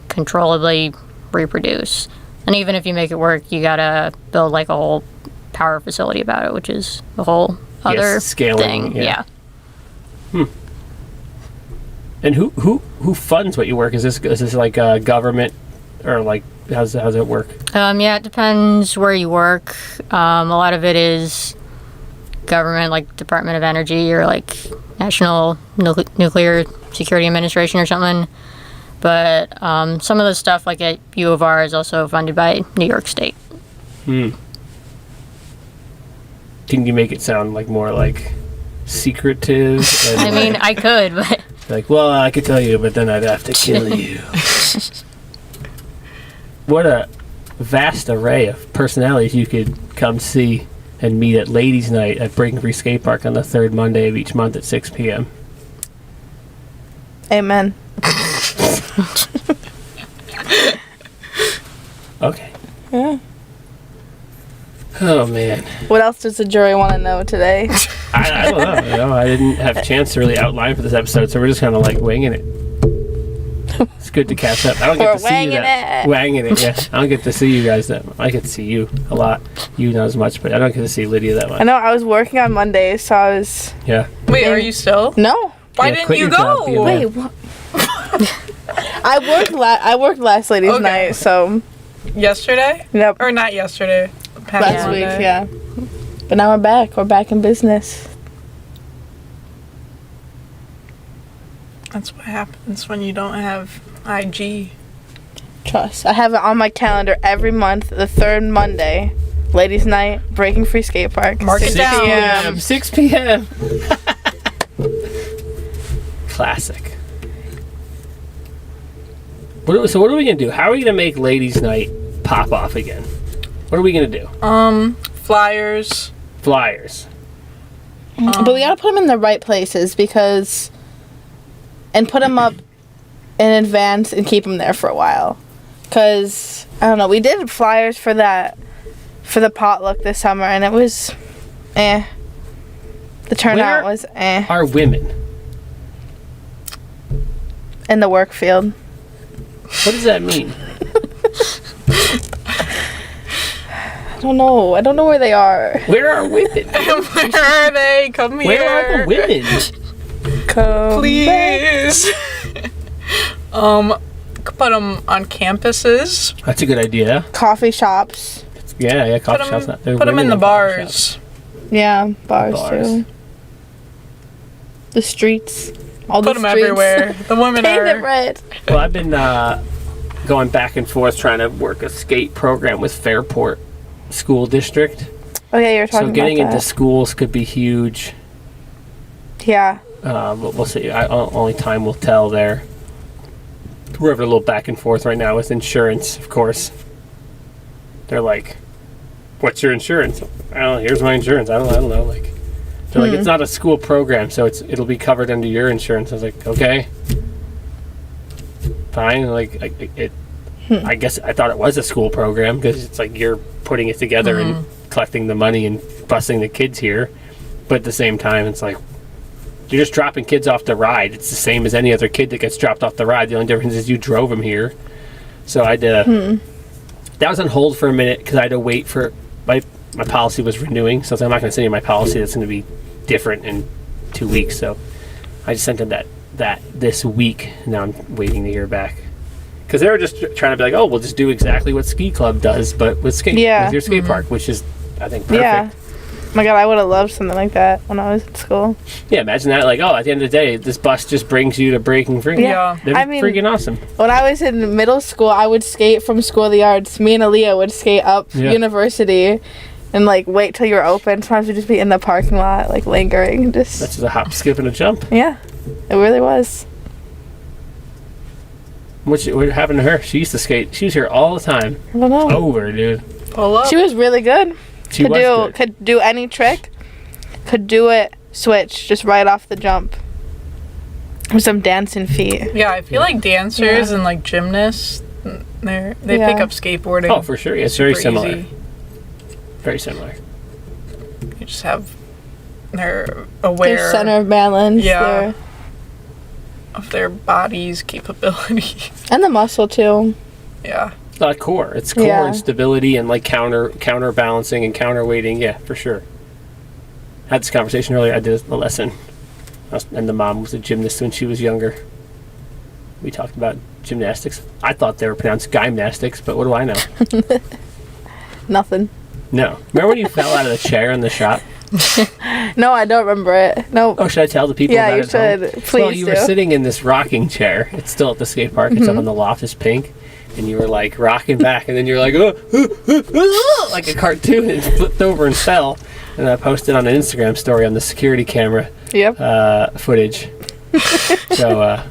Speaker 4: controllably reproduce. And even if you make it work, you gotta build like a whole power facility about it, which is a whole other
Speaker 1: scaling,
Speaker 4: thing.
Speaker 1: yeah. And who funds what you work? Is this like a government, or like how's it work?
Speaker 4: Yeah, it depends where you work. A lot of it is government, like Department of Energy or like National Nuclear Security Administration or something. But some of the stuff like at U of R is also funded by New York State.
Speaker 1: Can you make it sound like more like secretive? And
Speaker 4: I mean, I could, but
Speaker 1: like, well, I could tell you, but then I'd have to kill you. What a vast array of personalities you could come see and meet at Ladies' Night at Breaking Free Skatepark on the third Monday of each month at 6 p.m.
Speaker 2: Amen.
Speaker 1: Okay.
Speaker 2: Yeah.
Speaker 1: Oh, man.
Speaker 2: What else does the jury want to know today?
Speaker 1: I don't know. You know. I didn't have a chance to really outline for this episode, so we're just kind of like winging it. It's good to catch up. I don't get
Speaker 2: We're
Speaker 1: to see you that. Wanging it, yeah. I don't get to see you guys that much. I get to see you a lot. You not as much, but I don't get to see Lydia that much.
Speaker 2: I know, I was working on Mondays, so I was...
Speaker 1: Yeah.
Speaker 3: Wait, are you still?
Speaker 2: No.
Speaker 3: Why
Speaker 1: Yeah,
Speaker 3: didn't
Speaker 1: quit
Speaker 3: you
Speaker 1: your job, be a
Speaker 3: go?
Speaker 1: man.
Speaker 2: Wait, what? I worked last Ladies'
Speaker 3: Okay.
Speaker 2: Night, so...
Speaker 3: Yesterday?
Speaker 2: Yep.
Speaker 3: Or not yesterday. Past
Speaker 2: Last
Speaker 3: Monday.
Speaker 2: week, yeah. But now we're back. We're back in business.
Speaker 3: That's what happens when you don't have IG.
Speaker 2: Trust. I have it on my calendar every month, the third Monday. Ladies' Night, Breaking Free Skatepark.
Speaker 3: Mark it
Speaker 2: 6
Speaker 3: down.
Speaker 2: p.m.
Speaker 1: 6 p.m. Classic. So what are we going to do? How are we going to make Ladies' Night pop off again? What are we going to do?
Speaker 3: Flyers.
Speaker 1: Flyers.
Speaker 2: But we gotta put them in the right places and put them up in advance and keep them there for a while. Because, I don't know, we did flyers for the potluck this summer and it was The turnout
Speaker 1: Where
Speaker 2: was
Speaker 1: are women?
Speaker 2: in the work field.
Speaker 1: What does that mean?
Speaker 2: I don't know. I don't know where they are.
Speaker 1: Where are women?
Speaker 3: Where are they? Come here.
Speaker 1: Where are the women?
Speaker 2: Come
Speaker 3: Please. Put them on campuses.
Speaker 1: That's a good idea.
Speaker 2: Coffee shops.
Speaker 1: Yeah, coffee shops. Not,
Speaker 3: Put them in the bars.
Speaker 2: Yeah, bars
Speaker 1: Bars.
Speaker 2: too. The streets. All
Speaker 3: Put
Speaker 2: the
Speaker 3: them
Speaker 2: streets.
Speaker 3: everywhere. The women
Speaker 2: Paint it
Speaker 3: are.
Speaker 2: red.
Speaker 1: Well, I've been going back and forth trying to work a skate program with Fairport School District.
Speaker 2: Oh yeah, you're talking
Speaker 1: So getting
Speaker 2: about
Speaker 1: into
Speaker 2: that.
Speaker 1: schools could be huge.
Speaker 2: Yeah.
Speaker 1: But we'll see. Only time will tell there. We're having a little back and forth right now with insurance, of course. They're like, "What's your insurance?" Well, here's my insurance. I don't know. Like, they're like, it's not a school program, so it'll be covered under your insurance. I was like, okay, fine. Like, I guess I thought it was a school program because it's like you're putting it together and collecting the money and busing the kids here, but at the same time, it's like you're just dropping kids off the ride. It's the same as any other kid that gets dropped off the ride. The only difference is you drove them here. So I had to. That was on hold for a minute because I had to wait for my policy was renewing. So I was like, I'm not going to send you my policy. That's going to be different in 2 weeks. So I just sent them that this week. Now I'm waiting to hear back. Because they were just trying to be like, oh, we'll just do exactly what Ski Club does, but with skate, with your skate park, which is, I think, perfect.
Speaker 2: Yeah. Oh my God, I would have loved something like that when I was in school.
Speaker 1: Yeah, imagine that. Like, oh, at the end of the day, this bus just brings you to Breaking Free.
Speaker 3: Yeah.
Speaker 1: That'd be
Speaker 2: I mean-
Speaker 1: freaking awesome.
Speaker 2: When I was in middle school, I would skate from School of the Arts. Me and Aaliyah would skate up University and like wait till you were open. Sometimes we'd just be in the parking lot, like lingering.
Speaker 1: That's just a hop, skip, and a jump.
Speaker 2: Yeah, it really was.
Speaker 1: What happened to her? She used to skate. She was here all the time.
Speaker 2: I don't know.
Speaker 1: Over, dude.
Speaker 3: Pull up.
Speaker 2: She was really good.
Speaker 1: She was good.
Speaker 2: Could do any trick. Could do it switch just right off the jump. With some dancing feet.
Speaker 3: Yeah, I feel like dancers and like gymnasts, they pick up skateboarding.
Speaker 1: Oh, for sure. Yeah, it's very
Speaker 3: super
Speaker 1: similar.
Speaker 3: easy.
Speaker 1: Very similar.
Speaker 3: You just have they're aware
Speaker 2: Their center of balance.
Speaker 3: Yeah. of their body's capability.
Speaker 2: And the muscle too.
Speaker 3: Yeah.
Speaker 1: Core. It's core and stability and like counterbalancing and counterweighting. Yeah, for sure. I had this conversation earlier. I did a lesson. And the mom was a gymnast when she was younger. We talked about gymnastics. I thought they were pronounced gymnastics, but what do I know?
Speaker 2: Nothing.
Speaker 1: No. Remember when you fell out of the chair in the shop?
Speaker 2: No, I don't remember it. No.
Speaker 1: Oh, should I tell the people
Speaker 2: Yeah,
Speaker 1: about
Speaker 2: you
Speaker 1: it at home?
Speaker 2: should. Please
Speaker 1: Well, you were sitting in this rocking chair. It's still at the skate park. It's up on the loft. It's pink. And you were like rocking back. And then you were like, like a cartoon. And flipped over and fell. And I posted on an Instagram story on the security camera footage. So,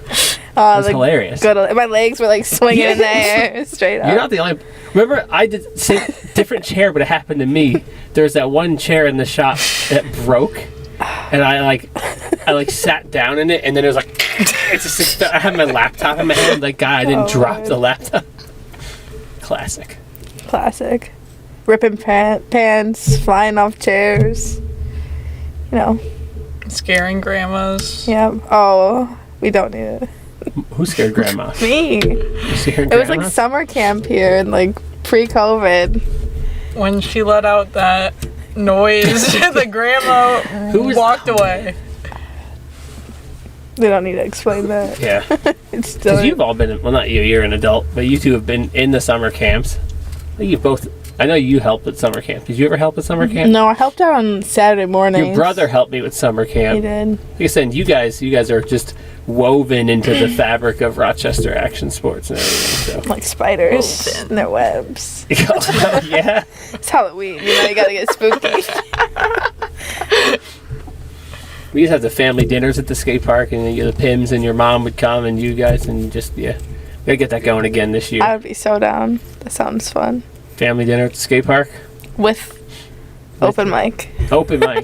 Speaker 1: was hilarious.
Speaker 2: Good. My legs were like swinging in the air straight up.
Speaker 1: You're not the only. Remember, I did same different chair, but it happened to me. There was that one chair in the shop that broke, and I sat down in it, and then it was like, it's just. I had my laptop in my hand. Like, God, I didn't drop the laptop. Classic.
Speaker 2: Ripping pants, flying off chairs. You know.
Speaker 3: Scaring grandmas.
Speaker 2: Yeah. Oh, we don't need it.
Speaker 1: Who scared grandma?
Speaker 2: Me.
Speaker 1: You scared
Speaker 2: It was like
Speaker 1: grandma?
Speaker 2: summer camp here and like pre-COVID.
Speaker 3: When she let out that noise, the grandma walked away.
Speaker 2: They don't need to explain that.
Speaker 1: Yeah.
Speaker 2: It's still.
Speaker 1: Because you've all been, well, not you, you're an adult, but you two have been in the summer camps. You've both, I know you helped with summer camp. Did you ever help with summer camp?
Speaker 2: No, I helped out on Saturday mornings.
Speaker 1: Your brother helped me with summer camp.
Speaker 2: He did.
Speaker 1: Like I said, you guys are just woven into the fabric of Rochester action sports and everything. So.
Speaker 2: Like spiders in their webs.
Speaker 1: Yeah.
Speaker 2: It's Halloween. You know, you gotta get spooky.
Speaker 1: We used to have the family dinners at the skate park, and then the Pims and your mom would come, and you guys, and just, yeah. We gotta get that going again this year.
Speaker 2: I would be so down. That sounds fun.
Speaker 1: Family dinner at the skate park?
Speaker 2: With open mic.
Speaker 1: Open mic,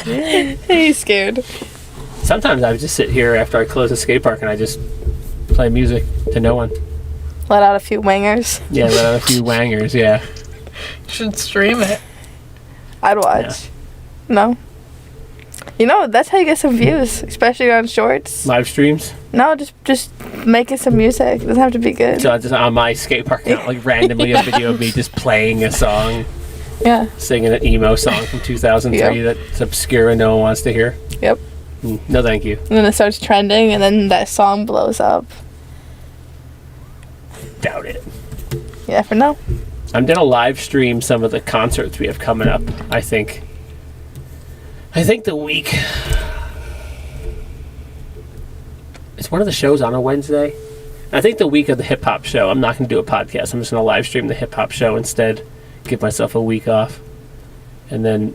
Speaker 1: yeah.
Speaker 2: He's scared.
Speaker 1: Sometimes I would just sit here after I close the skate park and I just play music to no one.
Speaker 2: Let out a few wangers.
Speaker 1: Yeah, let out a few wangers, yeah.
Speaker 3: Should stream it.
Speaker 2: I'd watch. No? You know, that's how you get some views, especially on shorts.
Speaker 1: Live streams?
Speaker 2: No, just making some music. It doesn't have to be good.
Speaker 1: So just on my skate park account, like randomly a video of me just playing a song,
Speaker 2: Yeah.
Speaker 1: singing an emo song from 2003 that's obscure and no one wants to hear.
Speaker 2: Yep.
Speaker 1: No, thank you.
Speaker 2: And then it starts trending, and then that song blows up.
Speaker 1: Doubt it.
Speaker 2: You never know.
Speaker 1: I'm gonna live stream some of the concerts we have coming up. I think the week. Is one of the shows on a Wednesday? I think the week of the hip hop show. I'm not gonna do a podcast. I'm just gonna live stream the hip hop show instead. Give myself a week off, and then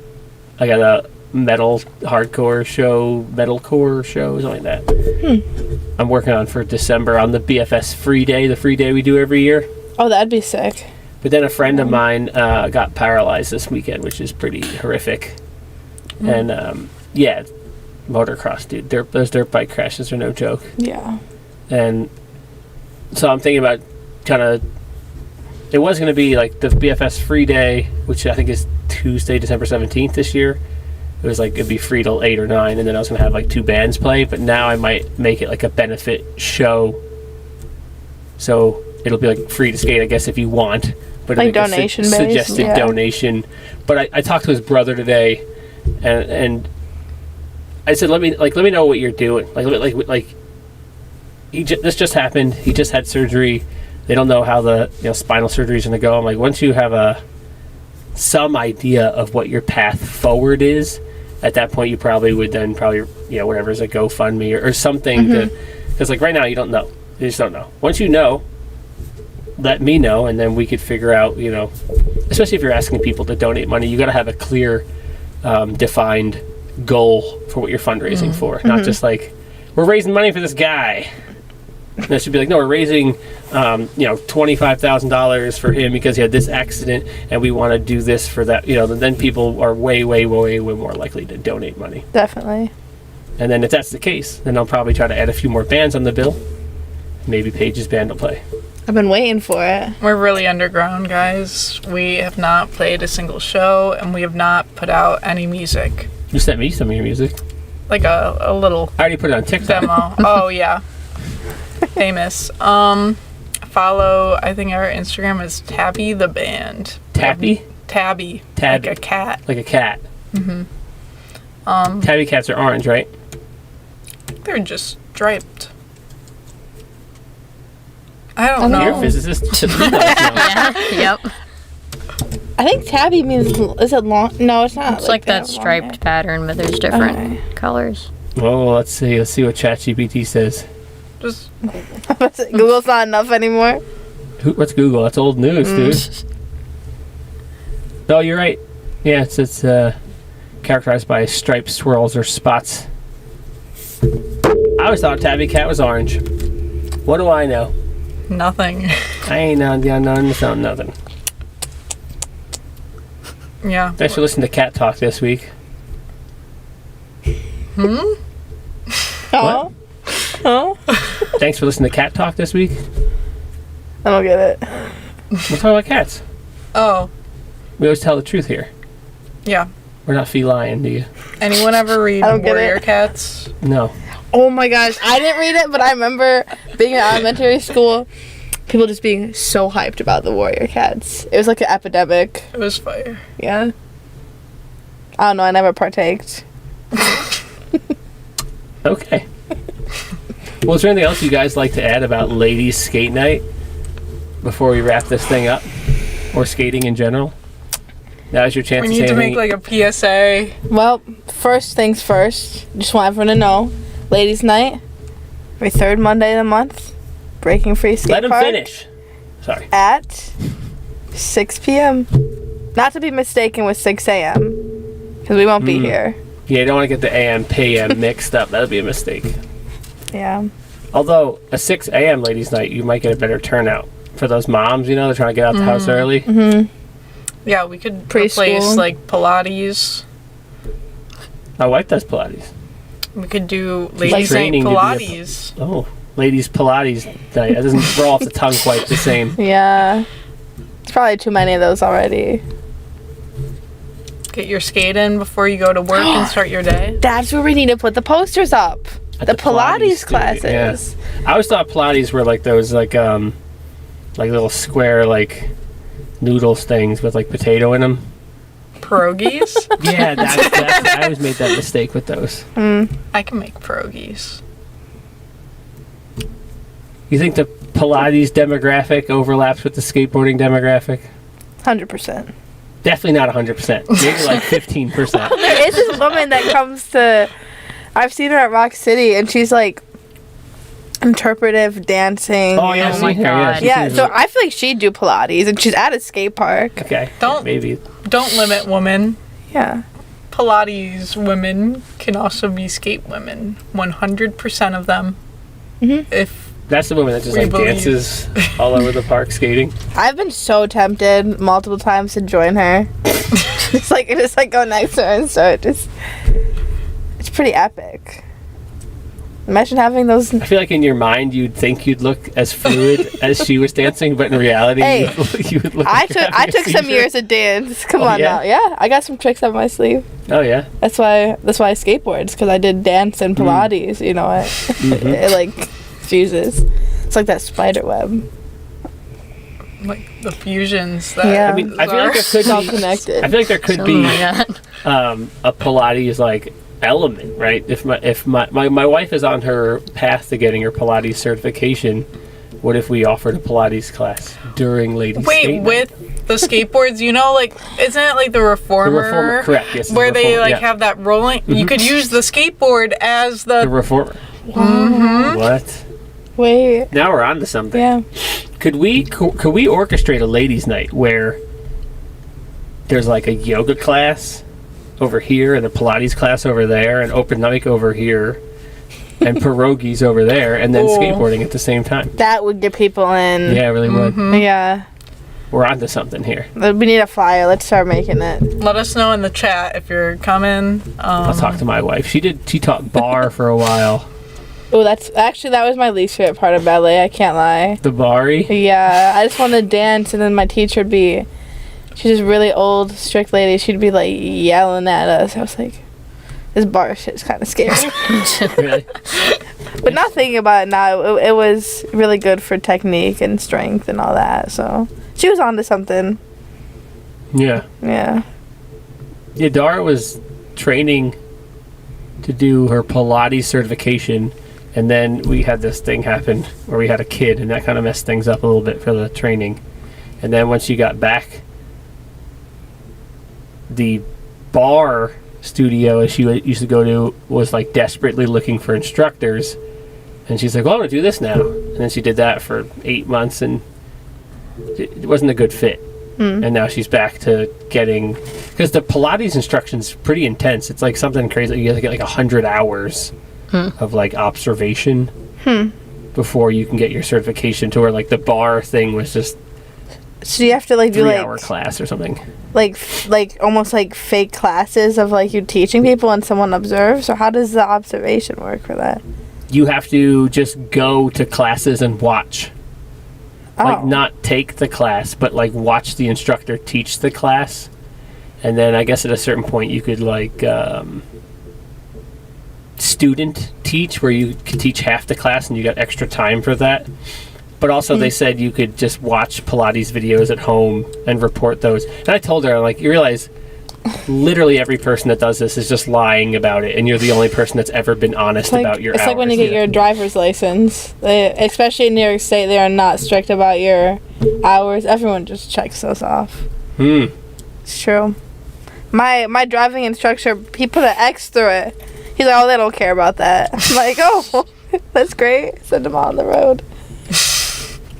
Speaker 1: I got a metalcore show, something like that. I'm working on for December on the BFS free day, the free day we do every year.
Speaker 2: Oh, that'd be sick.
Speaker 1: But then a friend of mine got paralyzed this weekend, which is pretty horrific. And yeah, motocross, dude. Those dirt bike crashes are no joke.
Speaker 2: Yeah.
Speaker 1: And so I'm thinking about kind of. It was going to be like the BFS free day, which I think is Tuesday, December 17th this year. It was like it'd be free till 8 or 9, and then I was gonna have like 2 bands play. But now I might make it like a benefit show, so it'll be like free to skate, I guess, if you want. But
Speaker 2: like donation based,
Speaker 1: suggested donation. But I talked to his brother today, and I said, let me know what you're doing. This just happened. He just had surgery. They don't know how the spinal surgery is gonna go. I'm like, once you have some idea of what your path forward is, at that point you probably would then whatever's a GoFundMe or something because like right now you don't know. You just don't know. Once you know, let me know, and then we could figure out, especially if you're asking people to donate money, you got to have a clear defined goal for what you're fundraising for, not just like we're raising money for this guy. And it should be like, no, we're raising $25,000 for him because he had this accident, and we want to do this for that. Then people are way, way, way, way more likely to donate money.
Speaker 2: Definitely.
Speaker 1: And then if that's the case, then I'll probably try to add a few more bands on the bill. Maybe Paige's band will play.
Speaker 2: I've been waiting for it.
Speaker 3: We're really underground, guys. We have not played a single show, and we have not put out any music.
Speaker 1: You sent me some of your music.
Speaker 3: Like a little
Speaker 1: I already put it on TikTok.
Speaker 3: demo. Oh, yeah. Famous. Follow, I think our Instagram is Tabby the Band.
Speaker 1: Tabby?
Speaker 3: Tabby.
Speaker 1: Tabby.
Speaker 3: Like a cat.
Speaker 1: Like a cat. Tabby cats are orange, right?
Speaker 3: They're just striped. I don't know.
Speaker 1: You're a physicist.
Speaker 4: Yeah, yep.
Speaker 2: I think tabby means, is it long? No, it's not.
Speaker 4: It's like that striped pattern, but there's different colors.
Speaker 1: Oh, let's see what ChatGPT says.
Speaker 3: Just
Speaker 2: Google's not enough anymore.
Speaker 1: What's Google? That's old news, dude. No, you're right. Yeah, it's characterized by stripes, swirls, or spots. I always thought Tabby Cat was orange. What do I know?
Speaker 3: Nothing.
Speaker 1: I ain't nothing.
Speaker 3: Yeah.
Speaker 1: Thanks for listening to Cat Talk this week.
Speaker 2: Oh. Oh.
Speaker 1: Thanks for listening to Cat Talk this week.
Speaker 2: I don't get it.
Speaker 1: We're talking about cats.
Speaker 3: Oh.
Speaker 1: We always tell the truth here.
Speaker 3: Yeah.
Speaker 1: We're not feline, do you?
Speaker 3: Anyone ever read
Speaker 2: I don't get
Speaker 3: Warrior
Speaker 2: it.
Speaker 3: Cats?
Speaker 1: No.
Speaker 2: Oh my gosh, I didn't read it, but I remember being in elementary school, people just being so hyped about the Warrior Cats. It was like an epidemic.
Speaker 3: It was fire.
Speaker 2: Yeah. I don't know, I never partaked.
Speaker 1: Okay. Well, is there anything else you guys like to add about ladies' skate night before we wrap this thing up? Or skating in general? Now's your chance
Speaker 3: We
Speaker 1: to
Speaker 3: need
Speaker 1: say
Speaker 3: to make
Speaker 1: anything.
Speaker 3: like a PSA.
Speaker 2: Well, first things first, just want everyone to know, ladies' night, every third Monday of the month, Breaking Free Skatepark.
Speaker 1: Let him finish. Sorry.
Speaker 2: At 6 p.m. Not to be mistaken with 6 a.m. Because we won't be here.
Speaker 1: Yeah, you don't want to get the AM, PM mixed up. That would be a mistake.
Speaker 2: Yeah.
Speaker 1: Although, a 6 a.m. ladies' night, you might get a better turnout. For those moms, you know, they're trying to get out the house early.
Speaker 2: Mm-hmm.
Speaker 3: Yeah, we could
Speaker 2: Preschool.
Speaker 3: replace like Pilates.
Speaker 1: My wife does Pilates.
Speaker 3: We could do ladies'
Speaker 1: training
Speaker 3: night
Speaker 1: to be a
Speaker 3: Pilates.
Speaker 1: Oh, ladies' Pilates night. That doesn't roll off the tongue quite the same.
Speaker 2: Yeah. It's probably too many of those already.
Speaker 3: Get your skate in before you go to work and start your day.
Speaker 2: That's where we need to put the posters up.
Speaker 1: At
Speaker 2: The Pilates
Speaker 1: studio,
Speaker 2: classes.
Speaker 1: yeah. I always thought Pilates were like those like little square like noodles things with like potato in them.
Speaker 3: Pierogies?
Speaker 1: Yeah, that's I always made that mistake with those.
Speaker 3: I can make pierogies.
Speaker 1: You think the Pilates demographic overlaps with the skateboarding demographic?
Speaker 2: 100%.
Speaker 1: Definitely not 100%. Maybe like 15%.
Speaker 2: There is this woman that comes to... I've seen her at Rock City, and she's like interpretive dancing.
Speaker 1: Oh yeah,
Speaker 4: Oh
Speaker 1: I've
Speaker 4: my
Speaker 1: seen her, yeah,
Speaker 4: God.
Speaker 1: she
Speaker 2: Yeah,
Speaker 1: seems
Speaker 2: so
Speaker 1: like-
Speaker 2: I feel like she'd do Pilates, and she's at a skate park.
Speaker 1: okay.
Speaker 3: Don't-
Speaker 1: Maybe.
Speaker 3: Don't limit women.
Speaker 2: Yeah.
Speaker 3: Pilates women can also be skate women. 100% of them. If
Speaker 1: That's the woman that just
Speaker 3: We
Speaker 1: like
Speaker 3: believe.
Speaker 1: dances all over the park skating.
Speaker 2: I've been so tempted multiple times to join her. just like go next to her and start. It's pretty epic. Imagine having those.
Speaker 1: I feel like in your mind you'd think you'd look as fluid as she was dancing, but in reality
Speaker 2: Hey,
Speaker 1: you would look.
Speaker 2: I
Speaker 1: like you're
Speaker 2: took
Speaker 1: having a
Speaker 2: some
Speaker 1: seizure.
Speaker 2: years of dance. Come
Speaker 1: Oh,
Speaker 2: on
Speaker 1: yeah?
Speaker 2: now. Yeah, I got some tricks up my sleeve.
Speaker 1: Oh yeah.
Speaker 2: That's why I skateboard, because I did dance and Pilates. You know it. It like fuses. It's like that spider web.
Speaker 3: like the fusions that
Speaker 2: Yeah.
Speaker 1: I mean, I feel like there
Speaker 2: It's
Speaker 1: could
Speaker 2: all
Speaker 1: be.
Speaker 2: connected.
Speaker 1: I feel like there could
Speaker 4: Oh
Speaker 1: be
Speaker 4: my God.
Speaker 1: a Pilates like element, right? If my wife is on her path to getting her Pilates certification, what if we offered a Pilates class during ladies'
Speaker 3: Wait,
Speaker 1: skate night?
Speaker 3: with the skateboards, you know, like, isn't it like the reformer?
Speaker 1: Correct, yes, it's
Speaker 3: Where
Speaker 1: the
Speaker 3: they
Speaker 1: reformer,
Speaker 3: like
Speaker 1: yeah.
Speaker 3: have that rolling. You could use the skateboard as
Speaker 1: the
Speaker 3: the.
Speaker 1: reformer.
Speaker 3: Mhm.
Speaker 1: What?
Speaker 2: Wait.
Speaker 1: Now we're on to something.
Speaker 2: Yeah.
Speaker 1: Could we orchestrate a ladies' night where there's like a yoga class over here and a Pilates class over there and open mic over here and pierogies over there and then
Speaker 3: Ooh.
Speaker 1: skateboarding at the same time?
Speaker 2: That would get people in.
Speaker 1: Yeah, it really would.
Speaker 2: Yeah.
Speaker 1: We're on to something here.
Speaker 2: We need a flyer. Let's start making it.
Speaker 3: Let us know in the chat if you're coming.
Speaker 1: I'll talk to my wife. She taught bar for a while.
Speaker 2: Oh, that was my least favorite part of ballet. I can't lie.
Speaker 1: The Bari.
Speaker 2: Yeah, I just wanted to dance, and then my teacher would be, she's this really old, strict lady. She'd be like yelling at us. I was like, this bar shit's kind of scary.
Speaker 1: Really?
Speaker 2: But not thinking about it now, it was really good for technique and strength and all that. So she was onto something.
Speaker 1: Yeah.
Speaker 2: Yeah.
Speaker 1: Yeah, Dara was training to do her Pilates certification, and then we had this thing happen where we had a kid, and that kind of messed things up a little bit for the training. And then when she got back, the bar studio she used to go to was like desperately looking for instructors, and she's like, well, I'm gonna do this now. And then she did that for 8 months, and it wasn't a good fit. And now she's back to getting, because the Pilates instruction's pretty intense. It's like something crazy. You have to get like 100 hours of like observation before you can get your certification, to where like the bar thing was just
Speaker 2: So you have to like do
Speaker 1: 3-hour
Speaker 2: like
Speaker 1: class or something.
Speaker 2: like almost like fake classes of like you teaching people and someone observes, or how does the observation work for that?
Speaker 1: You have to just go to classes and watch. Like, not take the class, but like watch the instructor teach the class. And then I guess at a certain point you could like student teach, where you could teach half the class and you got extra time for that. But also they said you could just watch Pilates videos at home and report those. And I told her, like, you realize literally every person that does this is just lying about it, and you're the only person that's ever been honest about your hours.
Speaker 2: It's like when you get your driver's license. Especially in New York State, they are not strict about your hours. Everyone just checks those off. It's true. My driving instructor, he put an X through it. He's like, oh, they don't care about that. I'm like, oh, that's great. Send them on the road.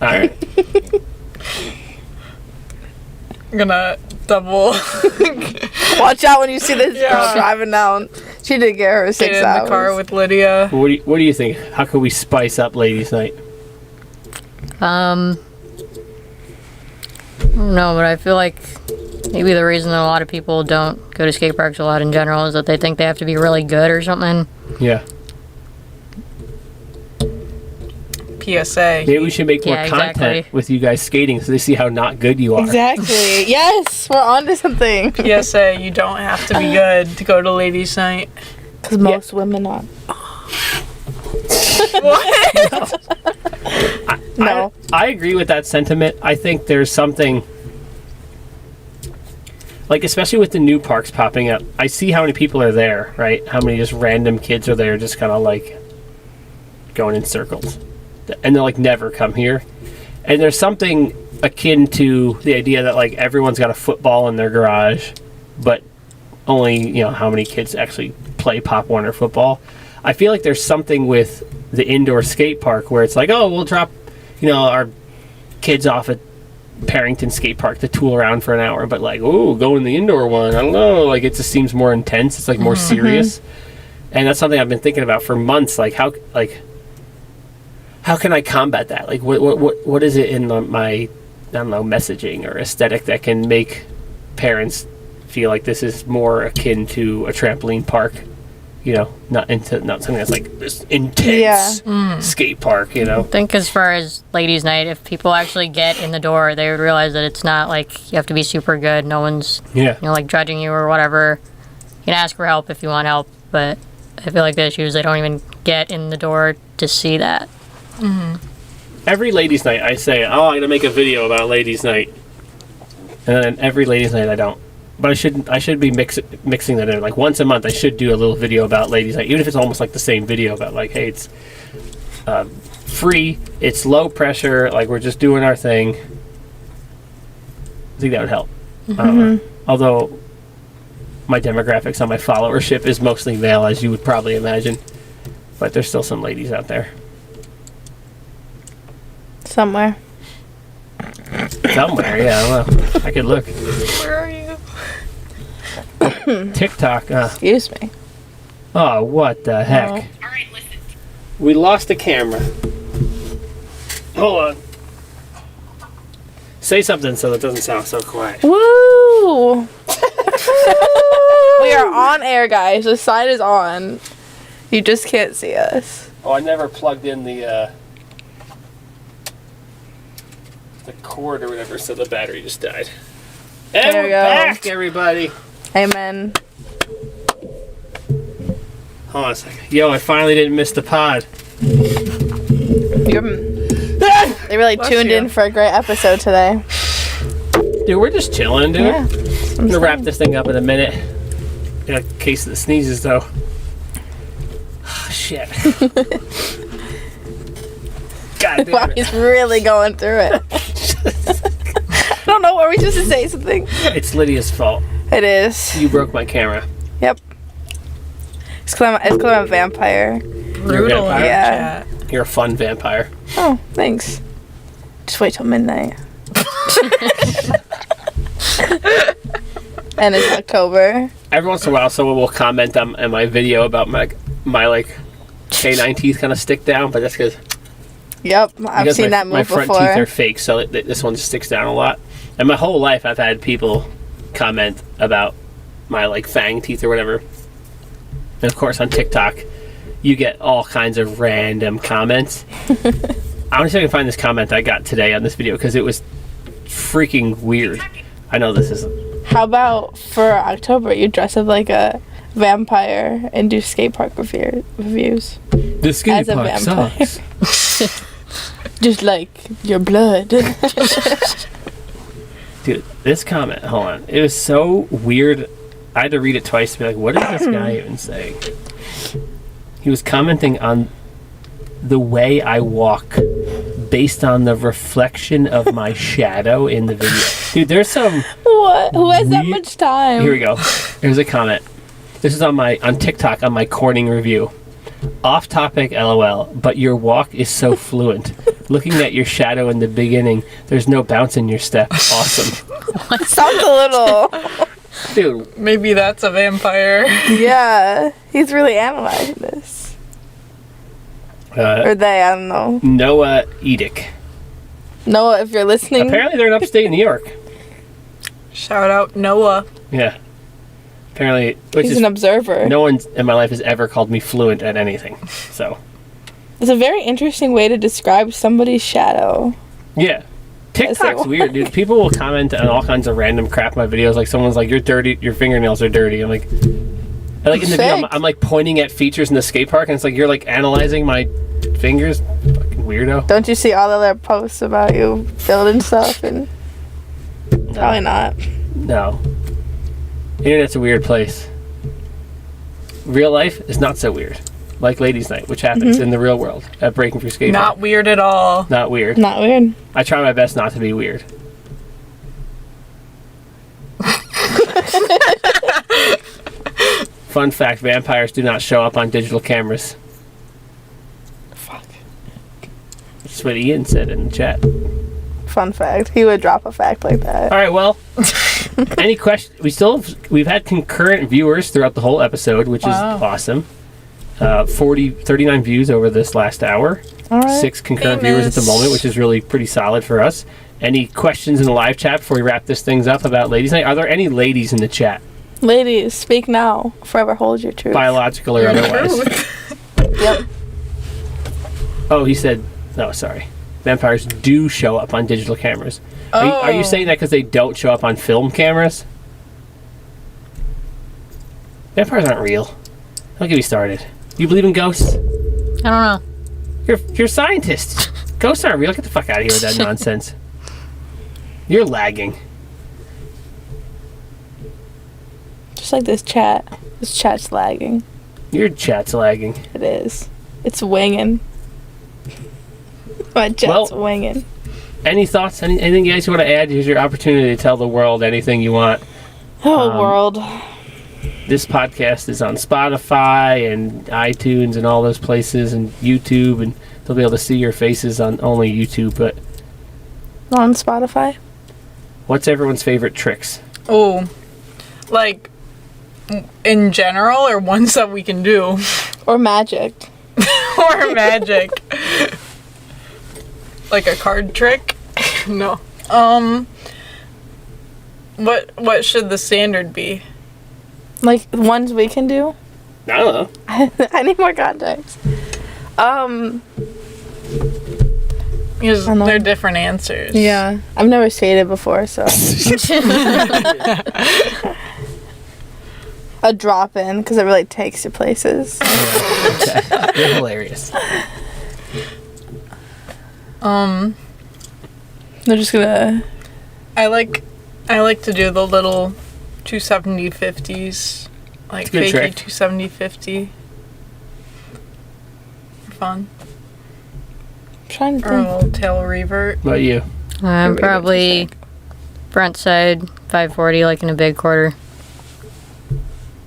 Speaker 1: All right.
Speaker 3: I'm gonna double.
Speaker 2: Watch out when you see this girl driving down. She did get her 6
Speaker 3: Get
Speaker 2: hours.
Speaker 3: in the car with Lydia.
Speaker 1: What do you think? How could we spice up ladies' night?
Speaker 4: I don't know, but I feel like maybe the reason that a lot of people don't go to skate parks a lot in general is that they think they have to be really good or something.
Speaker 1: Yeah.
Speaker 3: PSA.
Speaker 1: Maybe we should make more content
Speaker 4: exactly.
Speaker 1: with you guys skating so they see how not good you are.
Speaker 2: Exactly. Yes, we're on to something.
Speaker 3: PSA, you don't have to be good to go to ladies' night.
Speaker 2: Because most women aren't. No.
Speaker 1: I agree with that sentiment. I think there's something, like, especially with the new parks popping up, I see how many people are there, right? How many just random kids are there just kind of like going in circles. And they'll like never come here. And there's something akin to the idea that like everyone's got a football in their garage, but only, how many kids actually play Pop Warner football. I feel like there's something with the indoor skate park where it's like, oh, we'll drop, our kids off at Parrington Skate Park to tool around for an hour, but like, oh, go in the indoor one. I don't know. Like, it just seems more intense. It's like more serious. And that's something I've been thinking about for months. Like, how can I combat that? Like, what is it in my, I don't know, messaging or aesthetic that can make parents feel like this is more akin to a trampoline park? Not something that's like this intense skate park,
Speaker 4: I think as far as ladies' night, if people actually get in the door, they would realize that it's not like you have to be super good. No one's, like judging you or whatever. You can ask for help if you want help, but I feel like the issue is they don't even get in the door to see that.
Speaker 1: Every ladies' night, I say, oh, I'm gonna make a video about ladies' night, and then every ladies' night I don't. But I should be mixing that in. Like once a month, I should do a little video about ladies' night, even if it's almost like the same video about like, hey, it's free, it's low pressure, like we're just doing our thing. I think that would help. I don't know. Although my demographics on my followership is mostly male, as you would probably imagine, but there's still some ladies out there.
Speaker 2: Somewhere,
Speaker 1: yeah, I don't know. I could look.
Speaker 3: Where are you?
Speaker 1: TikTok.
Speaker 2: excuse me.
Speaker 1: Oh, what the heck?
Speaker 2: Oh.
Speaker 3: All right, listen.
Speaker 1: We lost the camera. Hold on. Say something so that doesn't sound so quiet.
Speaker 2: Woo! We are on air, guys. The sign is on. You just can't see us.
Speaker 1: Oh, I never plugged in the cord or whatever, so the battery just died. And
Speaker 2: There
Speaker 1: we're
Speaker 2: we go.
Speaker 1: back, everybody.
Speaker 2: Amen.
Speaker 1: Hold on a second. Yo, I finally didn't miss the pod.
Speaker 2: They really
Speaker 3: Bless
Speaker 2: tuned
Speaker 3: you.
Speaker 2: in for a great episode today.
Speaker 1: Dude, we're just chilling, dude.
Speaker 2: Yeah.
Speaker 1: I'm gonna wrap this thing up in a minute. In a case of the sneezes, though. Oh, shit. God
Speaker 2: Wow,
Speaker 1: damn it.
Speaker 2: he's really going through it. I don't know. Are we supposed to say something?
Speaker 1: It's Lydia's fault.
Speaker 2: It is.
Speaker 1: You broke my camera.
Speaker 2: Yep. It's because I'm a vampire.
Speaker 3: Brutal in
Speaker 1: vampire?
Speaker 3: the
Speaker 2: Yeah.
Speaker 3: chat.
Speaker 1: You're a fun vampire.
Speaker 2: Oh, thanks. Just wait till midnight. And it's October.
Speaker 1: Every once in a while, someone will comment on my video about my like canine teeth kind of stick down, but that's
Speaker 2: Yep, I've seen that move
Speaker 1: my front
Speaker 2: before.
Speaker 1: teeth are fake, so this one just sticks down a lot. And my whole life, I've had people comment about my like fang teeth or whatever. And of course, on TikTok, you get all kinds of random comments. I want to see if I can find this comment I got today on this video because it was freaking weird. I know this isn't.
Speaker 2: How about for October, you dress up like a vampire and do skate park reviews?
Speaker 1: The skate
Speaker 2: As a
Speaker 1: park
Speaker 2: vampire.
Speaker 1: sucks.
Speaker 2: Just like your blood.
Speaker 1: Dude, this comment, hold on. It was so weird. I had to read it twice to be like, what is this guy even saying? He was commenting on the way I walk based on the reflection of my shadow in the video. Dude, there's some...
Speaker 2: What? Who has that much time?
Speaker 1: Here we go. Here's a comment. This is on TikTok on my Corning review. Off topic, LOL, but your walk is so fluent. Looking at your shadow in the beginning, there's no bounce in your step. Awesome.
Speaker 2: Sounds a little...
Speaker 1: Dude.
Speaker 3: Maybe that's a vampire.
Speaker 2: Yeah, he's really analyzing this. Or they, I don't know.
Speaker 1: Noah Edick.
Speaker 2: Noah, if you're listening...
Speaker 1: Apparently they're in upstate New York.
Speaker 3: Shout out Noah.
Speaker 1: Yeah. Apparently, which
Speaker 2: He's
Speaker 1: is
Speaker 2: an observer.
Speaker 1: no one in my life has ever called me fluent at anything. So,
Speaker 2: It's a very interesting way to describe somebody's shadow.
Speaker 1: yeah. TikTok's weird, dude. People will comment on all kinds of random crap in my videos. Like, someone's like, "You're dirty. Your fingernails are dirty." I'm like, in the video, I'm like pointing at features in the skate park, and it's like you're like analyzing my fingers. Fucking weirdo.
Speaker 2: Don't you see all of their posts about you building stuff? And probably not.
Speaker 1: No. Internet's a weird place. Real life is not so weird. Like Ladies' Night, which happens in the real world at Breaking Free Skatepark.
Speaker 3: Not weird at all.
Speaker 1: Not weird.
Speaker 2: Not weird.
Speaker 1: I try my best not to be weird. Fun fact, vampires do not show up on digital cameras.
Speaker 2: Fuck.
Speaker 1: That's what Ian said in the chat.
Speaker 2: Fun fact. He would drop a fact like that.
Speaker 1: All right, well, any questions? We've had concurrent viewers throughout the whole episode, which is awesome. 39 views over this last hour.
Speaker 2: All right.
Speaker 1: 6 concurrent viewers at the moment, which is really pretty solid for us. Any questions in the live chat before we wrap this things up about Ladies' Night? Are there any ladies in the chat?
Speaker 2: Ladies, speak now. Forever hold your truth.
Speaker 1: Biological or otherwise?
Speaker 2: Yep.
Speaker 1: Oh, he said... No, sorry. Vampires do show up on digital cameras. Are you saying that because they don't show up on film cameras? Vampires aren't real. Don't get me started. You believe in ghosts?
Speaker 4: I don't know.
Speaker 1: You're a scientist. Ghosts aren't real. Get the fuck out of here with that nonsense. You're lagging.
Speaker 2: Just like this chat. This chat's lagging.
Speaker 1: Your chat's lagging.
Speaker 2: It is. It's winging. My chat's winging.
Speaker 1: Any thoughts? Anything you guys want to add? Here's your opportunity to tell the world anything you want.
Speaker 2: Oh, world.
Speaker 1: This podcast is on Spotify and iTunes and all those places and YouTube, and they'll be able to see your faces on only YouTube. But
Speaker 2: On Spotify?
Speaker 1: what's everyone's favorite tricks?
Speaker 3: Oh, like in general, or ones that we can do,
Speaker 2: Or magic?
Speaker 3: or magic, like a card trick? No. What should the standard be?
Speaker 2: Like, ones we can do?
Speaker 1: I don't know.
Speaker 2: I need more context.
Speaker 3: Because
Speaker 2: I know.
Speaker 3: they're different answers.
Speaker 2: Yeah. I've never skated before, so. A drop in, because it really takes you places.
Speaker 1: You're hilarious.
Speaker 2: They're just gonna.
Speaker 3: I like to do the little 270 50s, like
Speaker 1: It's a good
Speaker 3: fakey
Speaker 1: trick.
Speaker 3: 270 50. Fun.
Speaker 2: I'm trying to
Speaker 3: Or a
Speaker 2: think.
Speaker 3: little tail revert.
Speaker 1: What about you?
Speaker 4: I'm
Speaker 2: Really
Speaker 4: probably front side 540, like in a big quarter.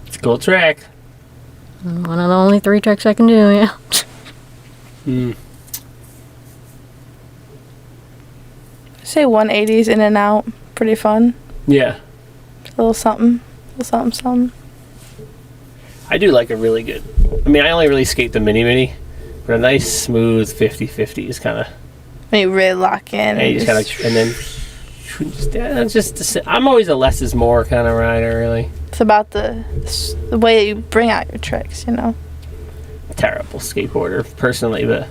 Speaker 1: It's a cool track.
Speaker 4: One of the only 3 tricks I can do, yeah.
Speaker 2: Say 180s in and out. Pretty fun.
Speaker 1: Yeah.
Speaker 2: A little something. A little something, something.
Speaker 1: I do like a really good... I mean, I only really skate the mini-mini, But a nice smooth 50-50 is kind of.
Speaker 2: When you really lock in.
Speaker 1: And you just gotta, and then I'm always a less is more kind of rider, really.
Speaker 2: It's about the way you bring out your tricks, you know.
Speaker 1: Terrible skateboarder, personally, but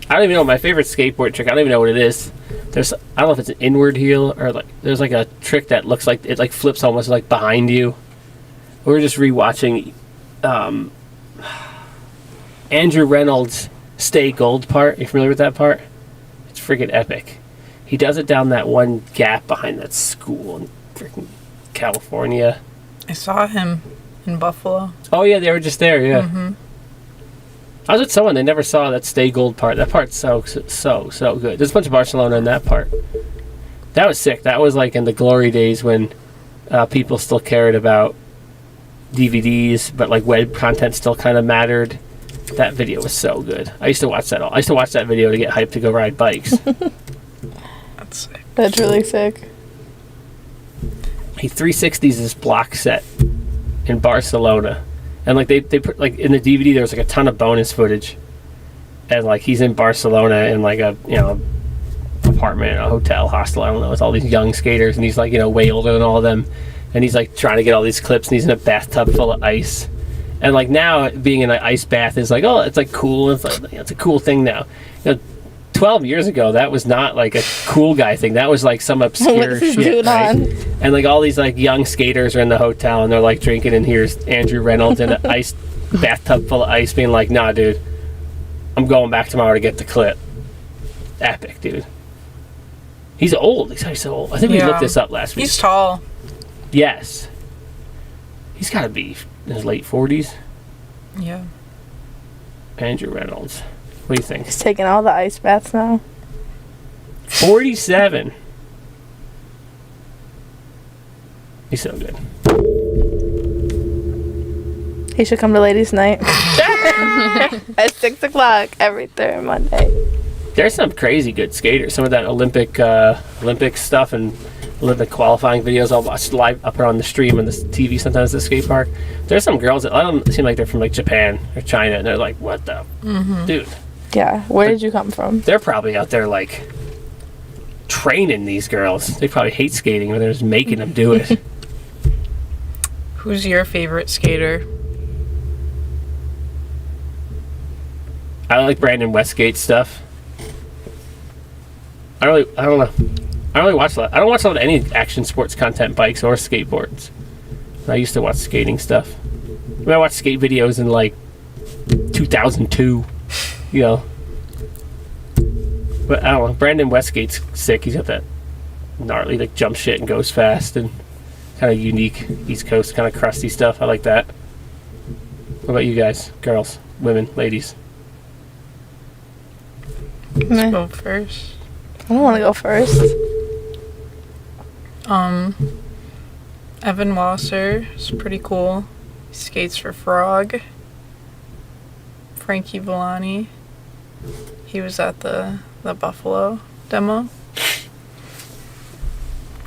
Speaker 1: I don't even know my favorite skateboard trick. I don't even know what it is. I don't know if it's an inward heel or like there's like a trick that looks like it like flips almost like behind you. We were just rewatching Andrew Reynolds' Stay Gold part. Are you familiar with that part? It's freaking epic. He does it down that one gap behind that school in freaking California.
Speaker 3: I saw him in Buffalo.
Speaker 1: Oh yeah, they were just there. Yeah.
Speaker 3: Mm-hmm.
Speaker 1: I was with someone. They never saw that Stay Gold part. That part's so good. There's a bunch of Barcelona in that part. That was sick. That was like in the glory days when people still cared about DVDs, but like web content still kind of mattered. That video was so good. I used to watch that I used to watch that video to get hyped to go ride bikes.
Speaker 3: That's sick.
Speaker 2: That's really sick.
Speaker 1: He 360s this block set in Barcelona. And like they put like in the DVD there was like a ton of bonus footage. And like he's in Barcelona in like a apartment, a hotel, hostel, I don't know, with all these young skaters, and he's like, way older than all of them. And he's like trying to get all these clips, and he's in a bathtub full of ice. And like now being in an ice bath is like, oh, it's like cool. It's like it's a cool thing now. 12 years ago that was not like a cool guy thing. That was like some obscure shit, right? And like all these like young skaters are in the hotel and they're like drinking, and here's Andrew Reynolds in an ice bathtub full of ice being like, nah dude, I'm going back tomorrow to get the clip. Epic, dude. He's old. He's so old. I think we looked this up last week.
Speaker 3: He's tall.
Speaker 1: Yes. He's gotta be in his late 40s.
Speaker 3: Yeah.
Speaker 1: Andrew Reynolds. What do you think?
Speaker 2: He's taking all the ice baths now.
Speaker 1: 47. He's so good.
Speaker 2: He should come to ladies' night at 6 o'clock every third Monday.
Speaker 1: There's some crazy good skaters. Some of that Olympic stuff and Olympic qualifying videos I'll watch live up on the stream on the TV sometimes at the skate park. There's some girls that I don't seem like they're from like Japan or China, and they're like, what the dude?
Speaker 2: Yeah, where did you come from?
Speaker 1: They're probably out there like training these girls. They probably hate skating, but they're just making them do it.
Speaker 3: Who's your favorite skater?
Speaker 1: I like Brandon Westgate stuff. I don't know. I don't really watch a lot. I don't watch a lot of any action sports content, bikes or skateboards. I used to watch skating stuff. I watched skate videos in like 2002. But I don't know. Brandon Westgate's sick. He's got that gnarly like jump shit and goes fast and kind of unique East Coast kind of crusty stuff. I like that. What about you guys? Girls, women, ladies?
Speaker 2: Meh.
Speaker 3: Go first.
Speaker 2: I don't want to go first.
Speaker 3: Evan Wasser is pretty cool. He skates for Frog. Frankie Villani. He was at the Buffalo demo.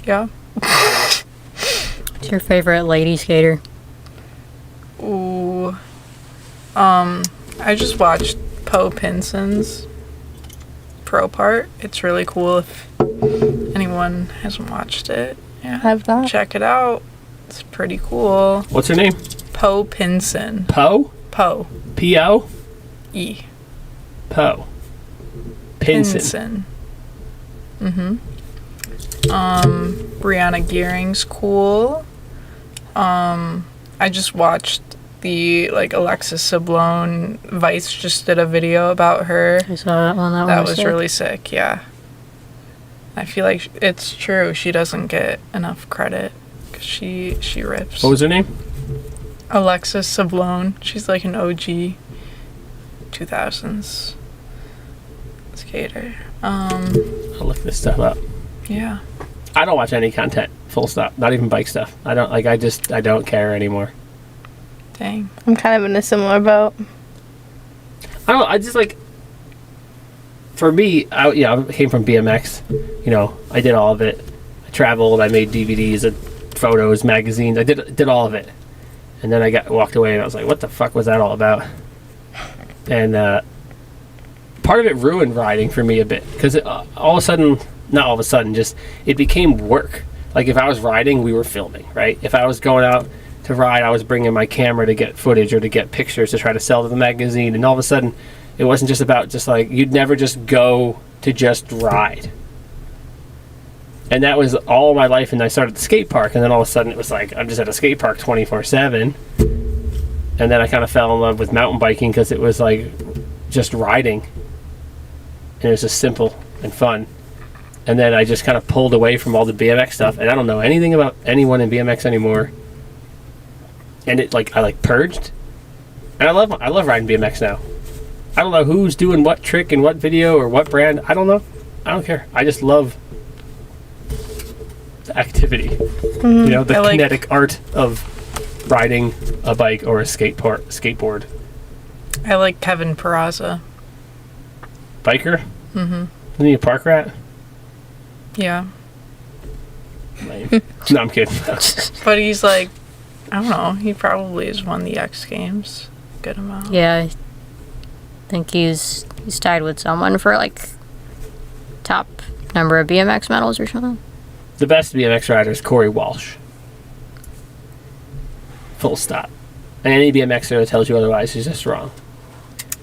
Speaker 3: Yeah.
Speaker 4: What's your favorite lady skater?
Speaker 3: Ooh. I just watched Poe Pinson's pro part. It's really cool if anyone hasn't watched it. Yeah.
Speaker 2: I've not.
Speaker 3: Check it out. It's pretty cool.
Speaker 1: What's her name?
Speaker 3: Poe Pinson.
Speaker 1: Poe?
Speaker 3: Poe.
Speaker 1: P-O?
Speaker 3: E.
Speaker 1: Poe. Pinson.
Speaker 3: Brianna Gearing's cool. I just watched the Alexis Sablone. Vice just did a video about her.
Speaker 4: I saw that one.
Speaker 3: That was really sick. Yeah. I feel like it's true. She doesn't get enough credit because she rips.
Speaker 1: What was her name?
Speaker 3: Alexis Sablone. She's like an OG 2000s skater.
Speaker 1: I'll look this stuff up.
Speaker 3: Yeah.
Speaker 1: I don't watch any content. Full stop. Not even bike stuff. I don't I don't care anymore.
Speaker 3: Dang.
Speaker 2: I'm kind of in a similar boat.
Speaker 1: I don't know. I just for me, I came from BMX. I did all of it. I traveled. I made DVDs and photos, magazines. I did all of it. And then I walked away and I was like, what the fuck was that all about? And part of it ruined riding for me a bit, because all of a sudden, not all of a sudden, just it became work. Like if I was riding, we were filming, right? If I was going out to ride, I was bringing my camera to get footage or to get pictures to try to sell to the magazine. And all of a sudden, it wasn't just about just like, you'd never just go to just ride. And that was all my life. And I started the skate park, and then all of a sudden it was like, I'm just at a skate park 24/7. And then I kind of fell in love with mountain biking because it was like just riding. And it was just simple and fun. And then I just kind of pulled away from all the BMX stuff, and I don't know anything about anyone in BMX anymore. And it I purged. And I love riding BMX now. I don't know who's doing what trick and what video or what brand. I don't know. I don't care. I just love the activity. You know, the kinetic art of riding a bike or a skateboard.
Speaker 3: I like Kevin Peraza.
Speaker 1: Biker? Mm-hmm. Isn't he a park rat?
Speaker 3: Yeah.
Speaker 1: Lame. No, I'm kidding.
Speaker 3: But he's like, I don't know, he probably has won the X Games a good amount.
Speaker 4: Yeah, I think he's tied with someone for like top number of BMX medals or something.
Speaker 1: The best BMX rider is Corey Walsh. Full stop. And any BMXer that tells you otherwise is just wrong.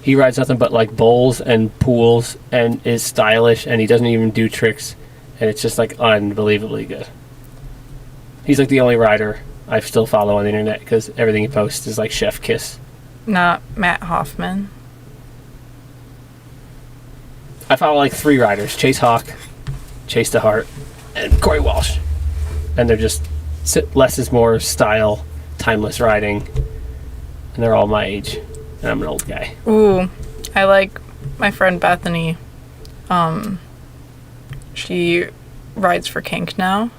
Speaker 1: He rides nothing but like bowls and pools and is stylish, and he doesn't even do tricks, and it's just like unbelievably good. He's like the only rider I still follow on the internet because everything he posts is like chef kiss.
Speaker 3: Not Matt Hoffman.
Speaker 1: I follow like 3 riders: Chase Hawk, Chase DeHart, and Corey Walsh. And they're just less is more style, timeless riding, and they're all my age, and I'm an old guy.
Speaker 3: Ooh, I like my friend Bethany. She rides for Kink now.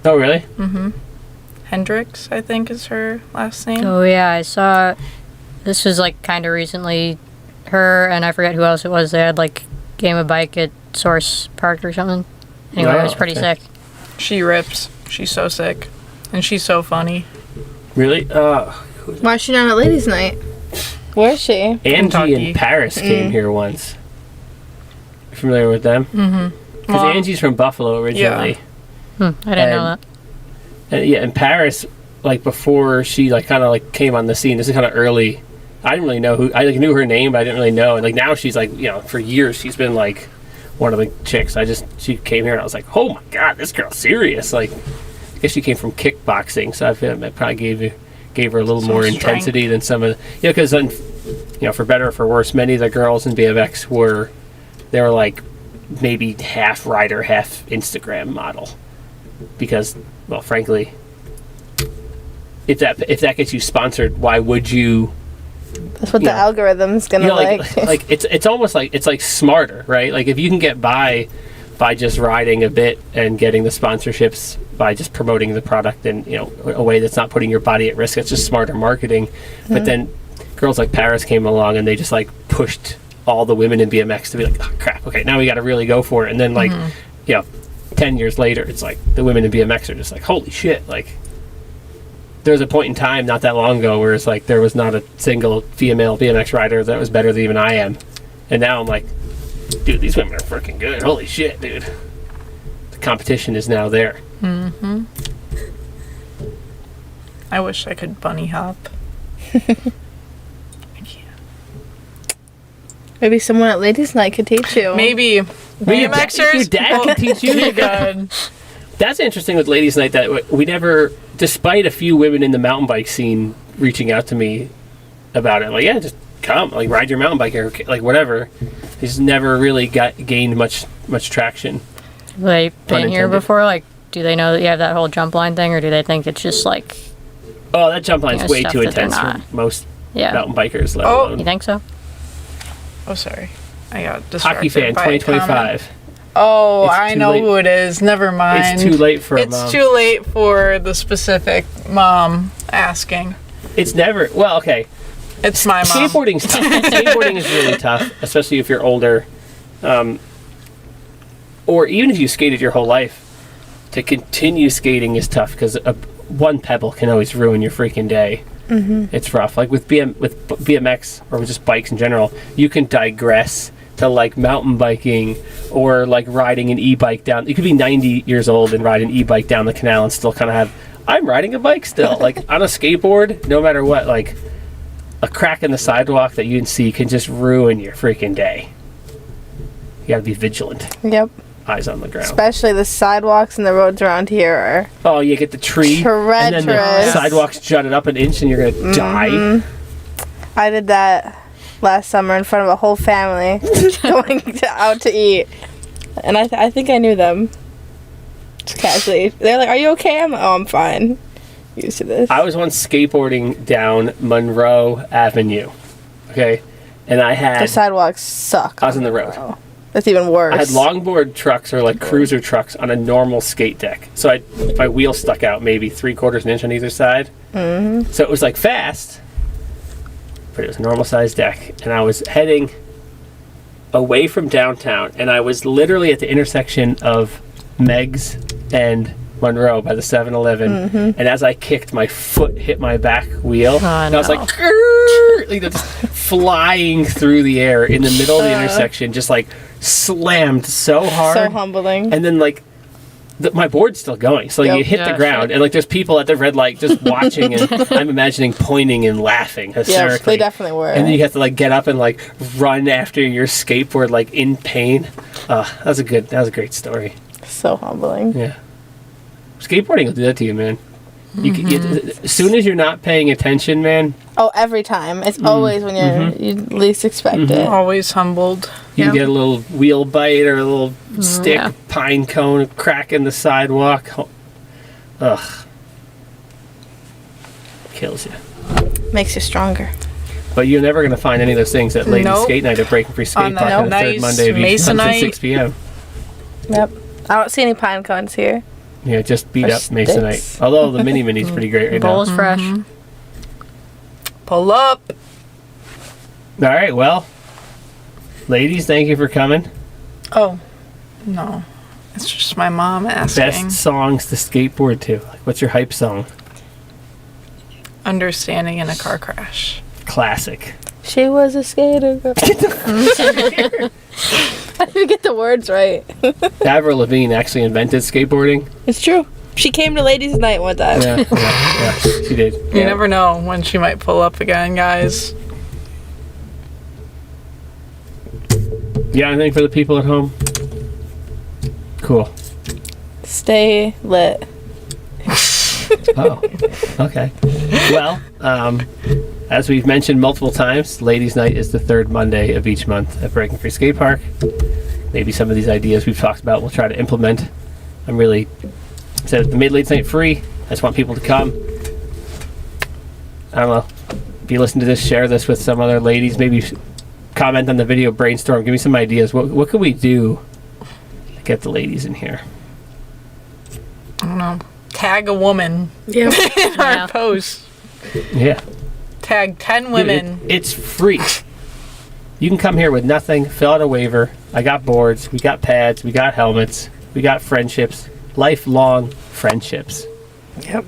Speaker 1: Oh, really?
Speaker 3: Mm-hmm. Hendricks, I think, is her last name.
Speaker 4: Oh yeah, I saw. This was like kind of recently. Her and I forget who else it was. They had like game of bike at Source Park or something. Anyway, it was pretty sick.
Speaker 3: She rips. She's so sick, and she's so funny.
Speaker 1: Really?
Speaker 2: Why is she not at ladies' night? Where is she?
Speaker 1: Angie
Speaker 3: Kentucky.
Speaker 1: and Paris came here once. You familiar with them? Mm-hmm. Because Angie's from Buffalo originally.
Speaker 3: Yeah.
Speaker 4: I didn't know that.
Speaker 1: And yeah, and Paris, like before she like kind of like came on the scene, this is kind of early. I didn't really know who. I like knew her name, but I didn't really know. And like now she's like, you know, for years she's been like one of the chicks. She came here and I was like, oh my god, this girl's serious. Like, I guess she came from kickboxing, so I feel like that probably gave her a little more intensity than some of the, because you know, for better or for worse, many of the girls in BMX were like maybe half rider, half Instagram model, because, well, frankly, if that gets you sponsored, why would you?
Speaker 2: That's what the algorithm's gonna like.
Speaker 1: Like it's almost like it's like smarter, right? Like if you can get by just riding a bit and getting the sponsorships by just promoting the product in, you know, a way that's not putting your body at risk, it's just smarter marketing. Mm-hmm. But then girls like Paris came along and they just like pushed all the women in BMX to be like, oh crap, okay, now we got to really go for it. And then like, you know, 10 years later, it's like the women in BMX are just like, holy shit, like. There was a point in time not that long ago where it's like there was not a single female BMX rider that was better than even I am. And now I'm like, dude, these women are freaking good. Holy shit, dude. The competition is now there.
Speaker 3: Mm-hmm. I wish I could bunny hop. I can't.
Speaker 2: Maybe someone at ladies' night could teach you.
Speaker 3: Maybe BMXers.
Speaker 1: Your dad can teach you.
Speaker 3: God.
Speaker 1: That's interesting with ladies' night that we never, despite a few women in the mountain bike scene reaching out to me about it, like, yeah, just come, like, ride your mountain bike or like whatever. He's never really gained much traction.
Speaker 4: Have they been here before? Like, do they know that you have that whole jump line thing, or do they think it's just like?
Speaker 1: Oh, that jump line's way
Speaker 4: stuff
Speaker 1: too
Speaker 4: that they're
Speaker 1: intense
Speaker 4: not?
Speaker 1: for most mountain bikers. Let
Speaker 3: Oh.
Speaker 1: alone.
Speaker 4: You think so?
Speaker 3: Oh, sorry. I got distracted.
Speaker 1: Hockey fan,
Speaker 3: by a comment.
Speaker 1: 2025.
Speaker 3: Oh,
Speaker 1: It's
Speaker 3: I
Speaker 1: too
Speaker 3: know
Speaker 1: late.
Speaker 3: who it is. Never mind.
Speaker 1: It's too late for a mom.
Speaker 3: It's too late for the specific mom asking.
Speaker 1: It's never. Well, okay.
Speaker 3: It's my mom.
Speaker 1: Skateboarding's tough. Skateboarding is really tough, especially if you're older, or even if you skated your whole life. To continue skating is tough because one pebble can always ruin your freaking day. It's rough. Like with BMX or with just bikes in general, you can digress to like mountain biking or like riding an e-bike down. You could be 90 years old and ride an e-bike down the canal and still kind of have, I'm riding a bike still. Like on a skateboard, no matter what, like a crack in the sidewalk that you can see can just ruin your freaking day. You gotta be vigilant.
Speaker 2: Yep.
Speaker 1: Eyes on the ground.
Speaker 2: Especially the sidewalks and the roads around here are
Speaker 1: Oh, you get the tree, and then the
Speaker 2: treacherous.
Speaker 1: sidewalks jutted up an inch, and you're gonna die.
Speaker 2: I did that last summer in front of a whole family going out to eat. And I think I knew them. Just casually. They're like, are you okay? I'm like, oh, I'm fine. Used to this.
Speaker 1: I was once skateboarding down Monroe Avenue, okay, and I
Speaker 2: The
Speaker 1: had
Speaker 2: sidewalks suck.
Speaker 1: I was in the road.
Speaker 2: Oh, that's even worse.
Speaker 1: I had longboard trucks or like cruiser trucks on a normal skate deck. So my wheel stuck out maybe 3/4 inch on either side. So it was like fast, but it was a normal sized deck. And I was heading away from downtown, and I was literally at the intersection of Meg's and Monroe by the 7-Eleven. And as I kicked, my foot hit my back wheel. And I was like, "Grrr!" Like just flying through the air in the middle of the intersection, just like slammed so hard.
Speaker 2: So humbling.
Speaker 1: And then like my board's still going, so like,
Speaker 2: Yep.
Speaker 1: you hit the
Speaker 4: Yeah,
Speaker 1: ground,
Speaker 4: shit.
Speaker 1: and like there's people at the red light just watching, and I'm imagining pointing and laughing
Speaker 2: Yes,
Speaker 1: hysterically.
Speaker 2: they definitely were.
Speaker 1: And then you have to like get up and like run after your skateboard like in pain. That was a great story.
Speaker 2: So humbling.
Speaker 1: Yeah, skateboarding will do that to you, man. As soon as you're not paying attention, man,
Speaker 2: Oh, every time. It's always when you least expect it.
Speaker 3: Always humbled.
Speaker 1: you
Speaker 3: Yep.
Speaker 1: get a little wheel bite or a little stick,
Speaker 4: yeah.
Speaker 1: pine cone, crack in the sidewalk. Ugh, kills you.
Speaker 2: Makes you stronger.
Speaker 1: But you're never going to find any of those things at Ladies
Speaker 3: Nope.
Speaker 1: Skate Night at Breaking Free Skate
Speaker 3: On
Speaker 1: Park
Speaker 3: that
Speaker 1: on the third
Speaker 3: nice
Speaker 1: Monday of each month at
Speaker 3: Masonite.
Speaker 1: 6 p.m.
Speaker 2: Yep. I don't see any pine cones here.
Speaker 1: Yeah, just beat
Speaker 2: Or
Speaker 1: up Masonite.
Speaker 2: sticks.
Speaker 1: Although the mini-mini's pretty great right now.
Speaker 4: Bowl is fresh.
Speaker 3: Pull up.
Speaker 1: All right, well, ladies, thank you for coming.
Speaker 3: Oh, no. It's just my mom asking.
Speaker 1: Best songs to skateboard to. Like, what's your hype song?
Speaker 3: Understanding in a car crash.
Speaker 1: Classic.
Speaker 2: She was a skater girl. I didn't get the words right.
Speaker 1: Avril Lavigne actually invented skateboarding.
Speaker 2: It's true. She came to Ladies' Night one time.
Speaker 1: Yeah, she did.
Speaker 3: You never know when she might pull up again, guys.
Speaker 1: You got anything for the people at home? Cool.
Speaker 2: Stay lit.
Speaker 1: Oh, okay. Well, as we've mentioned multiple times, Ladies' Night is the third Monday of each month at Breaking Free Skate Park. Maybe some of these ideas we've talked about we'll try to implement. I'm really said the made Ladies' Night free. I just want people to come. I don't know. If you listen to this, share this with some other ladies. Maybe comment on the video, brainstorm. Give me some ideas. What could we do to get the ladies in here?
Speaker 3: I don't know. Tag a woman
Speaker 2: Yeah.
Speaker 3: in our
Speaker 4: Yeah.
Speaker 3: post.
Speaker 1: Yeah.
Speaker 3: Tag 10
Speaker 1: Dude,
Speaker 3: women.
Speaker 1: it's free. You can come here with nothing, fill out a waiver. I got boards, we got pads, we got helmets, we got friendships, lifelong friendships.
Speaker 2: Yep.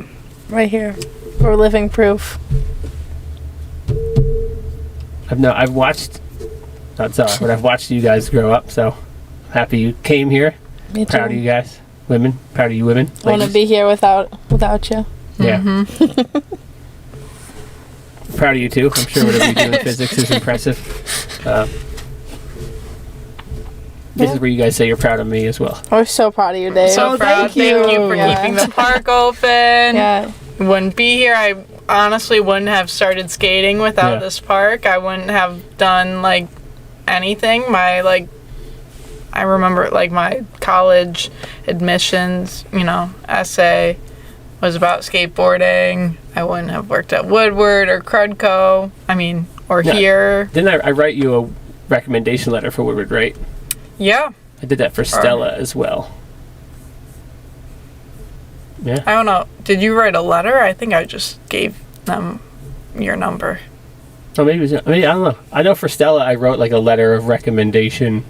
Speaker 2: Right here. We're living proof.
Speaker 1: I've watched, not Zaarah, but I've watched you guys grow up, so I'm happy you came here.
Speaker 2: Me
Speaker 1: Proud of
Speaker 2: too.
Speaker 1: you guys. Women, proud of you women.
Speaker 2: I want to
Speaker 1: ladies.
Speaker 2: be here without you.
Speaker 1: Yeah. Proud of you too. I'm sure whatever you do in physics is impressive. This is where you guys say you're proud of me as well.
Speaker 2: We're so proud of you, Dave.
Speaker 3: So proud. Thank you for
Speaker 2: Yeah.
Speaker 3: keeping the park open.
Speaker 2: Yeah.
Speaker 3: Wouldn't be here. I honestly wouldn't have started skating without
Speaker 1: Yeah.
Speaker 3: this park. I wouldn't have done like anything. I remember like my college admissions, essay was about skateboarding. I wouldn't have worked at Woodward or Crudco. Or
Speaker 1: Yeah.
Speaker 3: here.
Speaker 1: Didn't I write you a recommendation letter for Woodward, right?
Speaker 3: Yeah.
Speaker 1: I did that for Stella as well. Yeah.
Speaker 3: I don't know. Did you write a letter? I think I just gave them your number.
Speaker 1: Oh, maybe it was, I don't know. I know for Stella, I wrote like a letter of recommendation.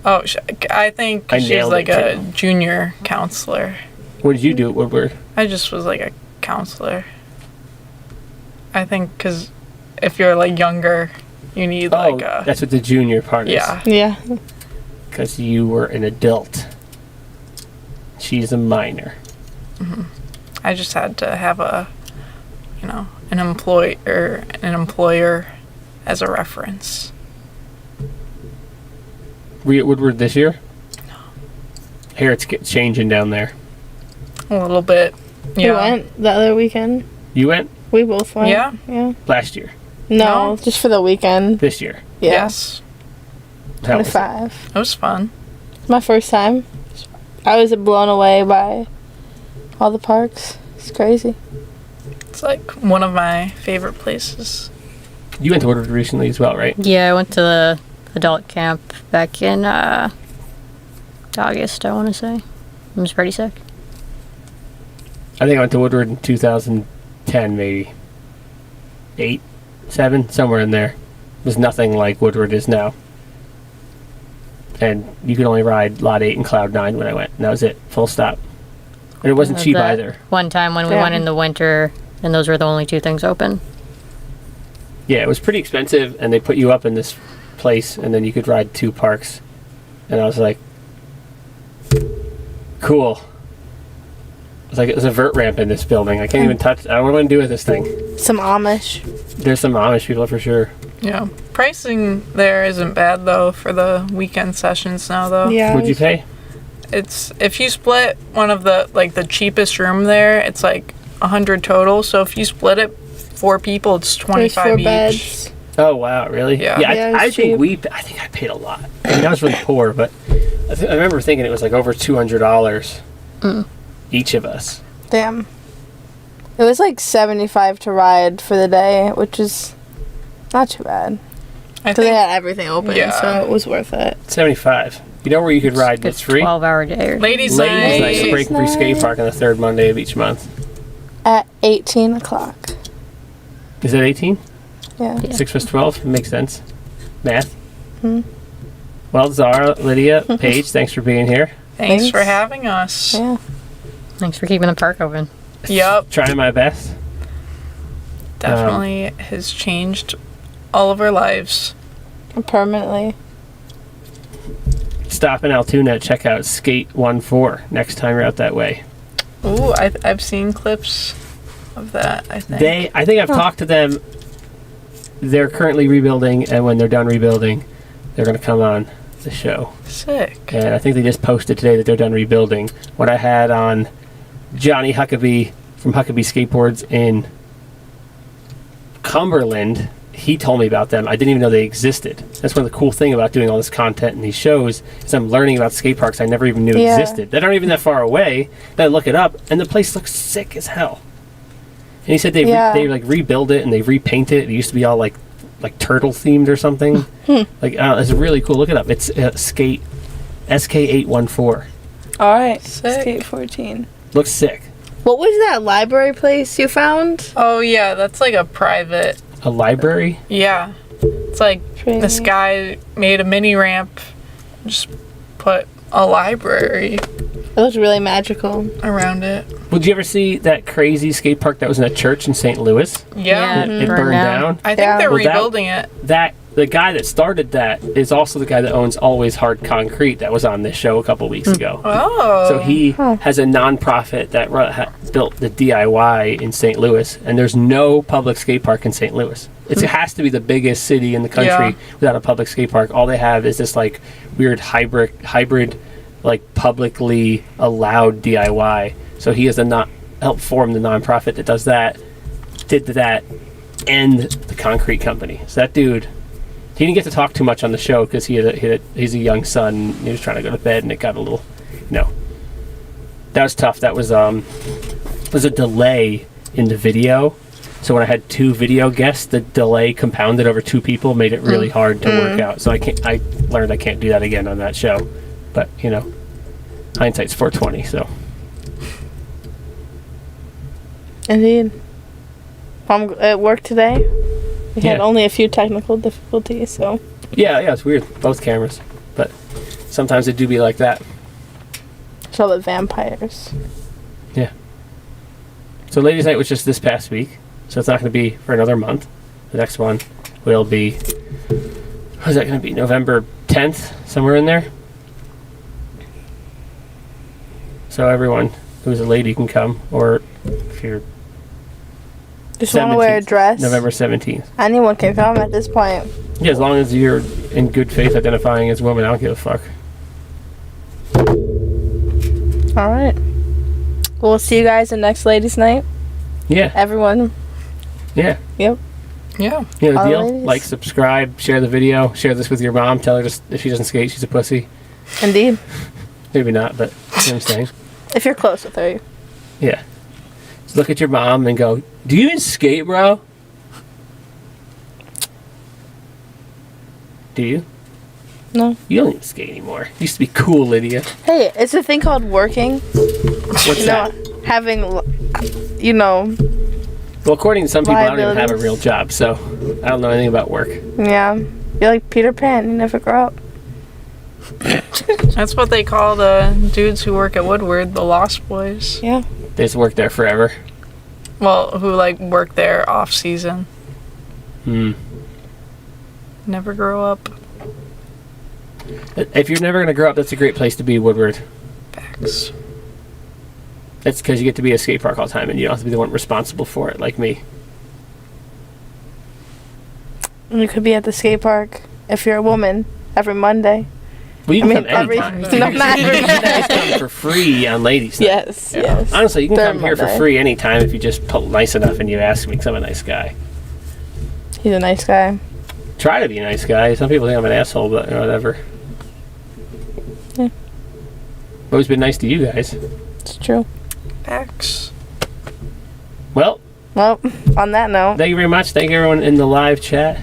Speaker 3: Oh, I think
Speaker 1: I
Speaker 3: she's
Speaker 1: nailed
Speaker 3: like
Speaker 1: it,
Speaker 3: a
Speaker 1: too.
Speaker 3: junior counselor.
Speaker 1: What did you do at Woodward?
Speaker 3: I just was like a counselor. I think because if you're like younger, you need like a
Speaker 1: that's what the junior part is.
Speaker 3: yeah.
Speaker 2: Yeah.
Speaker 1: Because you were an adult. She's a minor.
Speaker 3: I just had to have an employer as a reference.
Speaker 1: Were you at Woodward this year? No. I hear it's changing down there.
Speaker 3: A little bit. Yeah.
Speaker 2: We went the other weekend.
Speaker 1: You went
Speaker 2: We both went.
Speaker 3: Yeah.
Speaker 2: Yeah.
Speaker 1: last year.
Speaker 2: No,
Speaker 3: No.
Speaker 2: just for the weekend.
Speaker 1: This year.
Speaker 2: Yeah.
Speaker 3: Yes.
Speaker 1: How was it?
Speaker 2: 25.
Speaker 3: It was fun.
Speaker 2: My first time. I was blown away by all the parks. It's crazy.
Speaker 3: It's like one of my favorite places.
Speaker 1: You went to Woodward recently as well, right?
Speaker 4: Yeah, I went to the adult camp back in August, I want to say. It was pretty sick.
Speaker 1: I think I went to Woodward in 2010, maybe. 8, 7, somewhere in there. It was nothing like Woodward is now. And you could only ride Lot 8 and Cloud 9 when I went. And that was it. Full stop. And it wasn't cheap
Speaker 4: That
Speaker 1: either.
Speaker 4: One time when we
Speaker 2: Yeah.
Speaker 4: went in the winter, and those were the only two things open.
Speaker 1: Yeah, it was pretty expensive, and they put you up in this place, and then you could ride 2 parks. And I was like, cool. It's like, there's a vert ramp in this building. I can't even touch. I don't know what I'm going to do with this thing.
Speaker 2: Some Amish.
Speaker 1: There's some Amish people for sure.
Speaker 3: Yeah. Pricing there isn't bad though for the weekend sessions now though.
Speaker 2: Yeah.
Speaker 1: What'd you pay?
Speaker 3: It's if you split one of the cheapest room there, it's like 100 total. So if you split it 4 people, it's
Speaker 2: There's
Speaker 3: 25
Speaker 2: 4
Speaker 3: each.
Speaker 2: beds.
Speaker 1: Oh, wow, really?
Speaker 3: Yeah.
Speaker 1: Yeah,
Speaker 2: Yeah,
Speaker 1: I
Speaker 2: it's
Speaker 1: think
Speaker 2: cheap.
Speaker 1: I think I paid a lot. I mean, I was really poor, but I remember thinking it was like over $200 each of us.
Speaker 2: Damn. It was like 75 to ride for the day, which is not too bad.
Speaker 3: I
Speaker 2: Because they
Speaker 3: think
Speaker 2: had everything open,
Speaker 3: Yeah.
Speaker 2: so it was worth it.
Speaker 1: 75. You know where you could ride that's
Speaker 4: Good
Speaker 1: free?
Speaker 4: 12-hour day. Or
Speaker 3: ladies'
Speaker 1: Ladies'
Speaker 3: night.
Speaker 1: Night, Breaking Free Skate Park on the 3rd Monday of each month.
Speaker 2: At 18 o'clock.
Speaker 1: Is that 18?
Speaker 2: Yeah.
Speaker 4: Yeah.
Speaker 1: 6 plus 12? Makes sense. Math.
Speaker 2: Hmm.
Speaker 1: Well, Zaarah, Lydia, Paige, thanks for being here.
Speaker 3: Thanks for
Speaker 2: Thanks.
Speaker 3: having us.
Speaker 2: Yeah.
Speaker 4: Thanks for keeping the park open.
Speaker 3: Yep.
Speaker 1: Trying my best.
Speaker 3: Definitely has changed all of our lives.
Speaker 2: Permanently.
Speaker 1: Stop in Altoona, check out Skate 14 next time you're out that way.
Speaker 3: Ooh, I've seen clips of that, I think.
Speaker 1: I think I've talked to them. They're currently rebuilding, and when they're done rebuilding, they're going to come on the show.
Speaker 3: Sick.
Speaker 1: And I think they just posted today that they're done rebuilding. What I had on Johnny Huckabee from Huckabee Skateboards in Cumberland, he told me about them. I didn't even know they existed. That's one of the cool thing about doing all this content and these shows is I'm learning about skate parks I never even knew
Speaker 2: Yeah.
Speaker 1: existed. That aren't even that far away. Then I look it up, and the place looks sick as hell. And he said they
Speaker 2: Yeah.
Speaker 1: they like rebuild it and they repaint it. It used to be all like turtle themed or something. It's really cool. Look it up. It's Skate SK814.
Speaker 2: All right.
Speaker 3: Sick.
Speaker 2: Skate 14.
Speaker 1: Looks sick.
Speaker 2: What was that library place you found?
Speaker 3: Oh yeah, that's like a private.
Speaker 1: A library.
Speaker 3: Yeah. It's like
Speaker 2: Crazy.
Speaker 3: this guy made a mini ramp, just put a library
Speaker 2: It looked really magical.
Speaker 3: around it.
Speaker 1: Would you ever see that crazy skate park that was in a church in St. Louis?
Speaker 3: Yeah.
Speaker 1: It burned down.
Speaker 3: I think
Speaker 2: Yeah.
Speaker 3: they're
Speaker 1: Well, that-
Speaker 3: rebuilding it.
Speaker 1: That the guy that started that is also the guy that owns Always Hard Concrete that was on this show a couple weeks ago.
Speaker 3: Oh.
Speaker 1: So he has a nonprofit that built the DIY in St. Louis, and there's no public skate park in St. Louis. It has to be the biggest city in the country
Speaker 3: Yeah.
Speaker 1: without a public skate park. All they have is this like weird hybrid, like publicly allowed DIY. So he has helped form the nonprofit that does that, did that, and the concrete company. So that dude. He didn't get to talk too much on the show because he's a young son. And he was trying to go to bed, and it got a little, that was tough. That was there's a delay in the video, so when I had 2 video guests, the delay compounded over 2 people, made it really hard to work out. So I learned I can't do that again on that show. But hindsight's 420. So
Speaker 2: Indeed. Mom at work today. We had
Speaker 1: Yeah.
Speaker 2: only a few technical difficulties, so
Speaker 1: yeah, it's weird. Both cameras, but sometimes they do be like that.
Speaker 2: it's all the vampires.
Speaker 1: Yeah. So ladies' night was just this past week, so it's not going to be for another month. The next one will be, how's that going to be? November 10th, somewhere in there. So everyone who's a lady can come, or if you're
Speaker 2: Just want to wear a
Speaker 1: 17th,
Speaker 2: dress.
Speaker 1: November 17th.
Speaker 2: Anyone can come at this point.
Speaker 1: Yeah, as long as you're in good faith identifying as a woman, I don't give a fuck.
Speaker 2: All right. We'll see you guys in next ladies' night.
Speaker 1: Yeah,
Speaker 2: Everyone.
Speaker 3: Yeah.
Speaker 1: yeah.
Speaker 2: Yep.
Speaker 1: You know the
Speaker 2: All
Speaker 1: deal?
Speaker 2: ladies.
Speaker 1: Like, subscribe, share the video, share this with your mom, tell her just if she doesn't skate, she's a pussy.
Speaker 2: Indeed.
Speaker 1: Maybe not, but you know what I'm saying?
Speaker 2: If you're close with her.
Speaker 1: Yeah. Just look at your mom and go, do you even skate, bro? Do you?
Speaker 2: No.
Speaker 1: You don't even skate anymore. Used to be cool, Lydia.
Speaker 2: Hey, it's a thing called working.
Speaker 1: What's that?
Speaker 2: Having, you know,
Speaker 1: Well, according to some people, I don't even have a
Speaker 2: liabilities.
Speaker 1: real job, so I don't know anything about work.
Speaker 2: yeah. You're like Peter Pan. You never grow up.
Speaker 3: That's what they call the dudes who work at Woodward, the Lost Boys.
Speaker 2: Yeah.
Speaker 1: They just work there forever.
Speaker 3: Well, who like work there off season.
Speaker 1: Hmm.
Speaker 3: Never grow up.
Speaker 1: If you're never going to grow up, that's a great place to be, Woodward.
Speaker 3: Facts.
Speaker 1: That's because you get to be at a skate park all the time and you don't have to be the one responsible for it, like me.
Speaker 2: And you could be at the skate park if you're a woman every Monday.
Speaker 1: Well, you
Speaker 2: I
Speaker 1: can
Speaker 2: mean,
Speaker 1: come
Speaker 2: every.
Speaker 1: anytime.
Speaker 2: No, not every
Speaker 1: You guys
Speaker 2: Monday.
Speaker 1: come for free on ladies' night.
Speaker 2: Yes, yes.
Speaker 1: Honestly, you can
Speaker 2: Third
Speaker 1: come here for
Speaker 2: Monday.
Speaker 1: free anytime if you just pull nice enough and you ask me, because I'm a nice guy.
Speaker 2: He's a nice guy.
Speaker 1: Try to be a nice guy. Some people think I'm an asshole, but whatever.
Speaker 2: Yeah.
Speaker 1: Always been nice to you guys.
Speaker 2: It's true.
Speaker 3: Facts.
Speaker 1: Well,
Speaker 2: Well, on that note,
Speaker 1: thank you very much. Thank everyone in the live chat.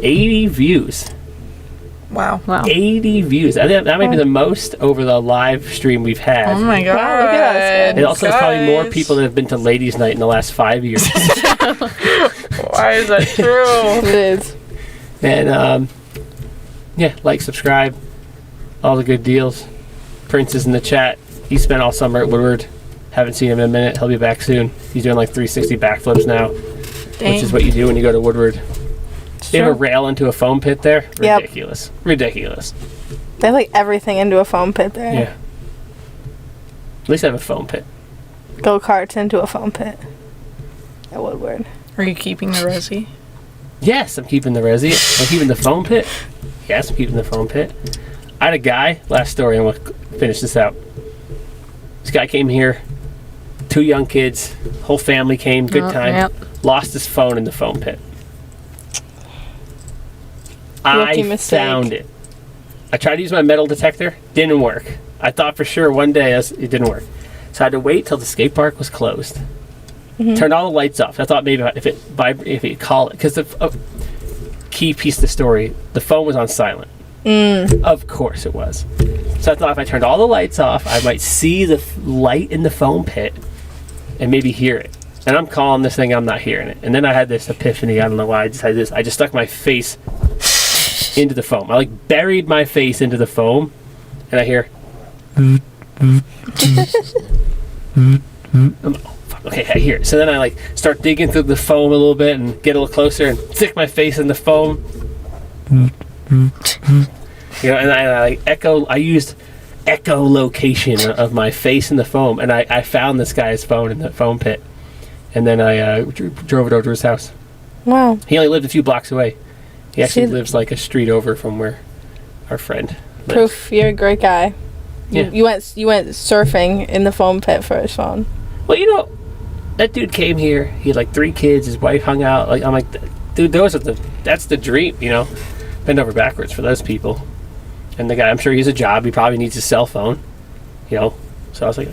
Speaker 1: 80 views.
Speaker 3: Wow.
Speaker 4: Wow.
Speaker 1: 80 views. I think that might be the most over the live stream we've had.
Speaker 3: Oh my god.
Speaker 2: Wow, look at us,
Speaker 1: It also has probably more
Speaker 3: Guys.
Speaker 1: people that have been to ladies' night in the last 5 years.
Speaker 3: Why is that true?
Speaker 2: it is.
Speaker 1: And yeah, like, subscribe, all the good deals. Prince is in the chat. He spent all summer at Woodward. Haven't seen him in a minute. He'll be back soon. He's doing like 360 backflips now,
Speaker 3: Dang.
Speaker 1: which is what you do when you go to Woodward. They have a rail into a foam pit there.
Speaker 2: Yep.
Speaker 1: Ridiculous. Ridiculous.
Speaker 2: They have like everything into a foam pit there.
Speaker 1: Yeah. At least I have a foam pit.
Speaker 2: Go karts into a foam pit. At Woodward.
Speaker 3: Are you keeping the resi?
Speaker 1: Yes, I'm keeping the resi. I'm keeping the foam pit. Yes, I'm keeping the foam pit. I had a guy, last story, I'm going to finish this out. This guy came here, 2 young kids, whole family came, good
Speaker 4: Oh,
Speaker 1: time.
Speaker 4: yep.
Speaker 1: Lost his phone in the foam pit.
Speaker 2: Rookie
Speaker 1: I
Speaker 2: mistake.
Speaker 1: found it. I tried to use my metal detector, didn't work. I thought for sure one day it didn't work. So I had to wait till the skate park was closed. Turned all the lights off. I thought maybe if it call it, because the key piece of the story, the phone was on silent. Of course it was. So I thought if I turned all the lights off, I might see the light in the foam pit and maybe hear it. And I'm calling this thing, I'm not hearing it. And then I had this epiphany. I don't know why I just had this. I just stuck my face into the foam. I like buried my face into the foam, and I hear. Okay, I hear it. So then I like start digging through the foam a little bit and get a little closer and stick my face in the foam. And I like echo. I used echolocation of my face in the foam, and I found this guy's phone in the foam pit, and then I drove it over to his house.
Speaker 2: Wow.
Speaker 1: He only lived a few blocks away. He actually
Speaker 2: See-
Speaker 1: lives like a street over from where our friend lives.
Speaker 2: Proof you're a great guy.
Speaker 1: Yeah.
Speaker 2: You went surfing in the foam pit for his phone.
Speaker 1: Well, that dude came here. He had like 3 kids. His wife hung out. Like, I'm like, dude, that's the dream. Bend over backwards for those people. And the guy, I'm sure he has a job. He probably needs a cell phone. So I was like,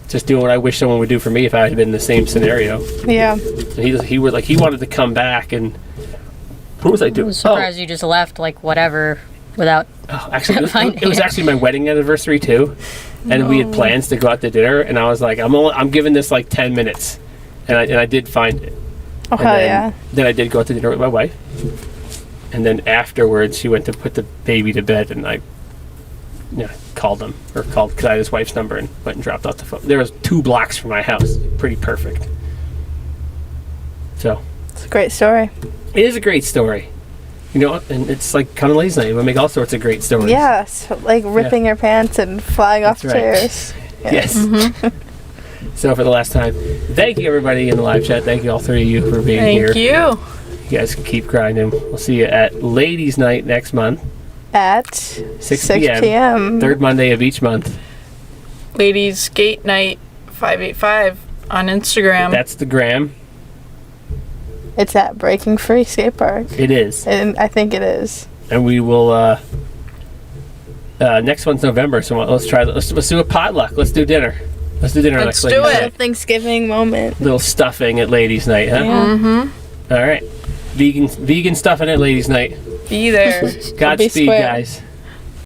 Speaker 1: just doing what I wish someone would do for me if I had been in the same scenario.
Speaker 2: Yeah.
Speaker 1: So he wanted to come back, and what was I
Speaker 4: I
Speaker 1: doing?
Speaker 4: was surprised you just left, like, whatever, without...
Speaker 1: Actually,
Speaker 4: Finding
Speaker 1: it was
Speaker 4: it.
Speaker 1: actually my wedding anniversary too, and we had plans to go out to dinner. And I was like, I'm giving this like 10 minutes, and I did find it.
Speaker 2: Oh,
Speaker 1: And
Speaker 2: hell
Speaker 1: then,
Speaker 2: yeah.
Speaker 1: Then I did go out to dinner with my wife, and then afterwards she went to put the baby to bed, and I called him, or called, because I had his wife's number, and went and dropped off the phone. There was 2 blocks from my house. Pretty perfect. So.
Speaker 2: It's a great story.
Speaker 1: It is a great story. You know, and it's like kind of ladies' night. We make all sorts of great stories.
Speaker 2: Yes, like ripping your pants and flying off
Speaker 1: That's right.
Speaker 2: chairs.
Speaker 1: Yes. So for the last time, thank you everybody in the live chat. Thank you all 3 of you for being here.
Speaker 3: Thank you.
Speaker 1: You guys can keep grinding. We'll see you at Ladies' Night next month.
Speaker 2: At
Speaker 1: 6
Speaker 2: p.m.
Speaker 1: Third Monday of each month.
Speaker 3: Ladies Skate Night 585 on Instagram.
Speaker 1: That's the gram.
Speaker 2: It's at Breaking Free Skatepark.
Speaker 1: It is.
Speaker 2: And I think it is.
Speaker 1: And we will, next one's November, so let's try, let's do a potluck. Let's do dinner. Let's do dinner
Speaker 3: Let's
Speaker 1: next
Speaker 3: do
Speaker 1: Ladies'
Speaker 3: it.
Speaker 1: Night.
Speaker 2: Thanksgiving moment.
Speaker 1: Little stuffing at Ladies' Night, huh?
Speaker 2: Yeah.
Speaker 3: Mm-hmm.
Speaker 1: All right. Vegan stuffing at Ladies' Night.
Speaker 3: Be there.
Speaker 1: Godspeed,
Speaker 2: square.
Speaker 1: guys.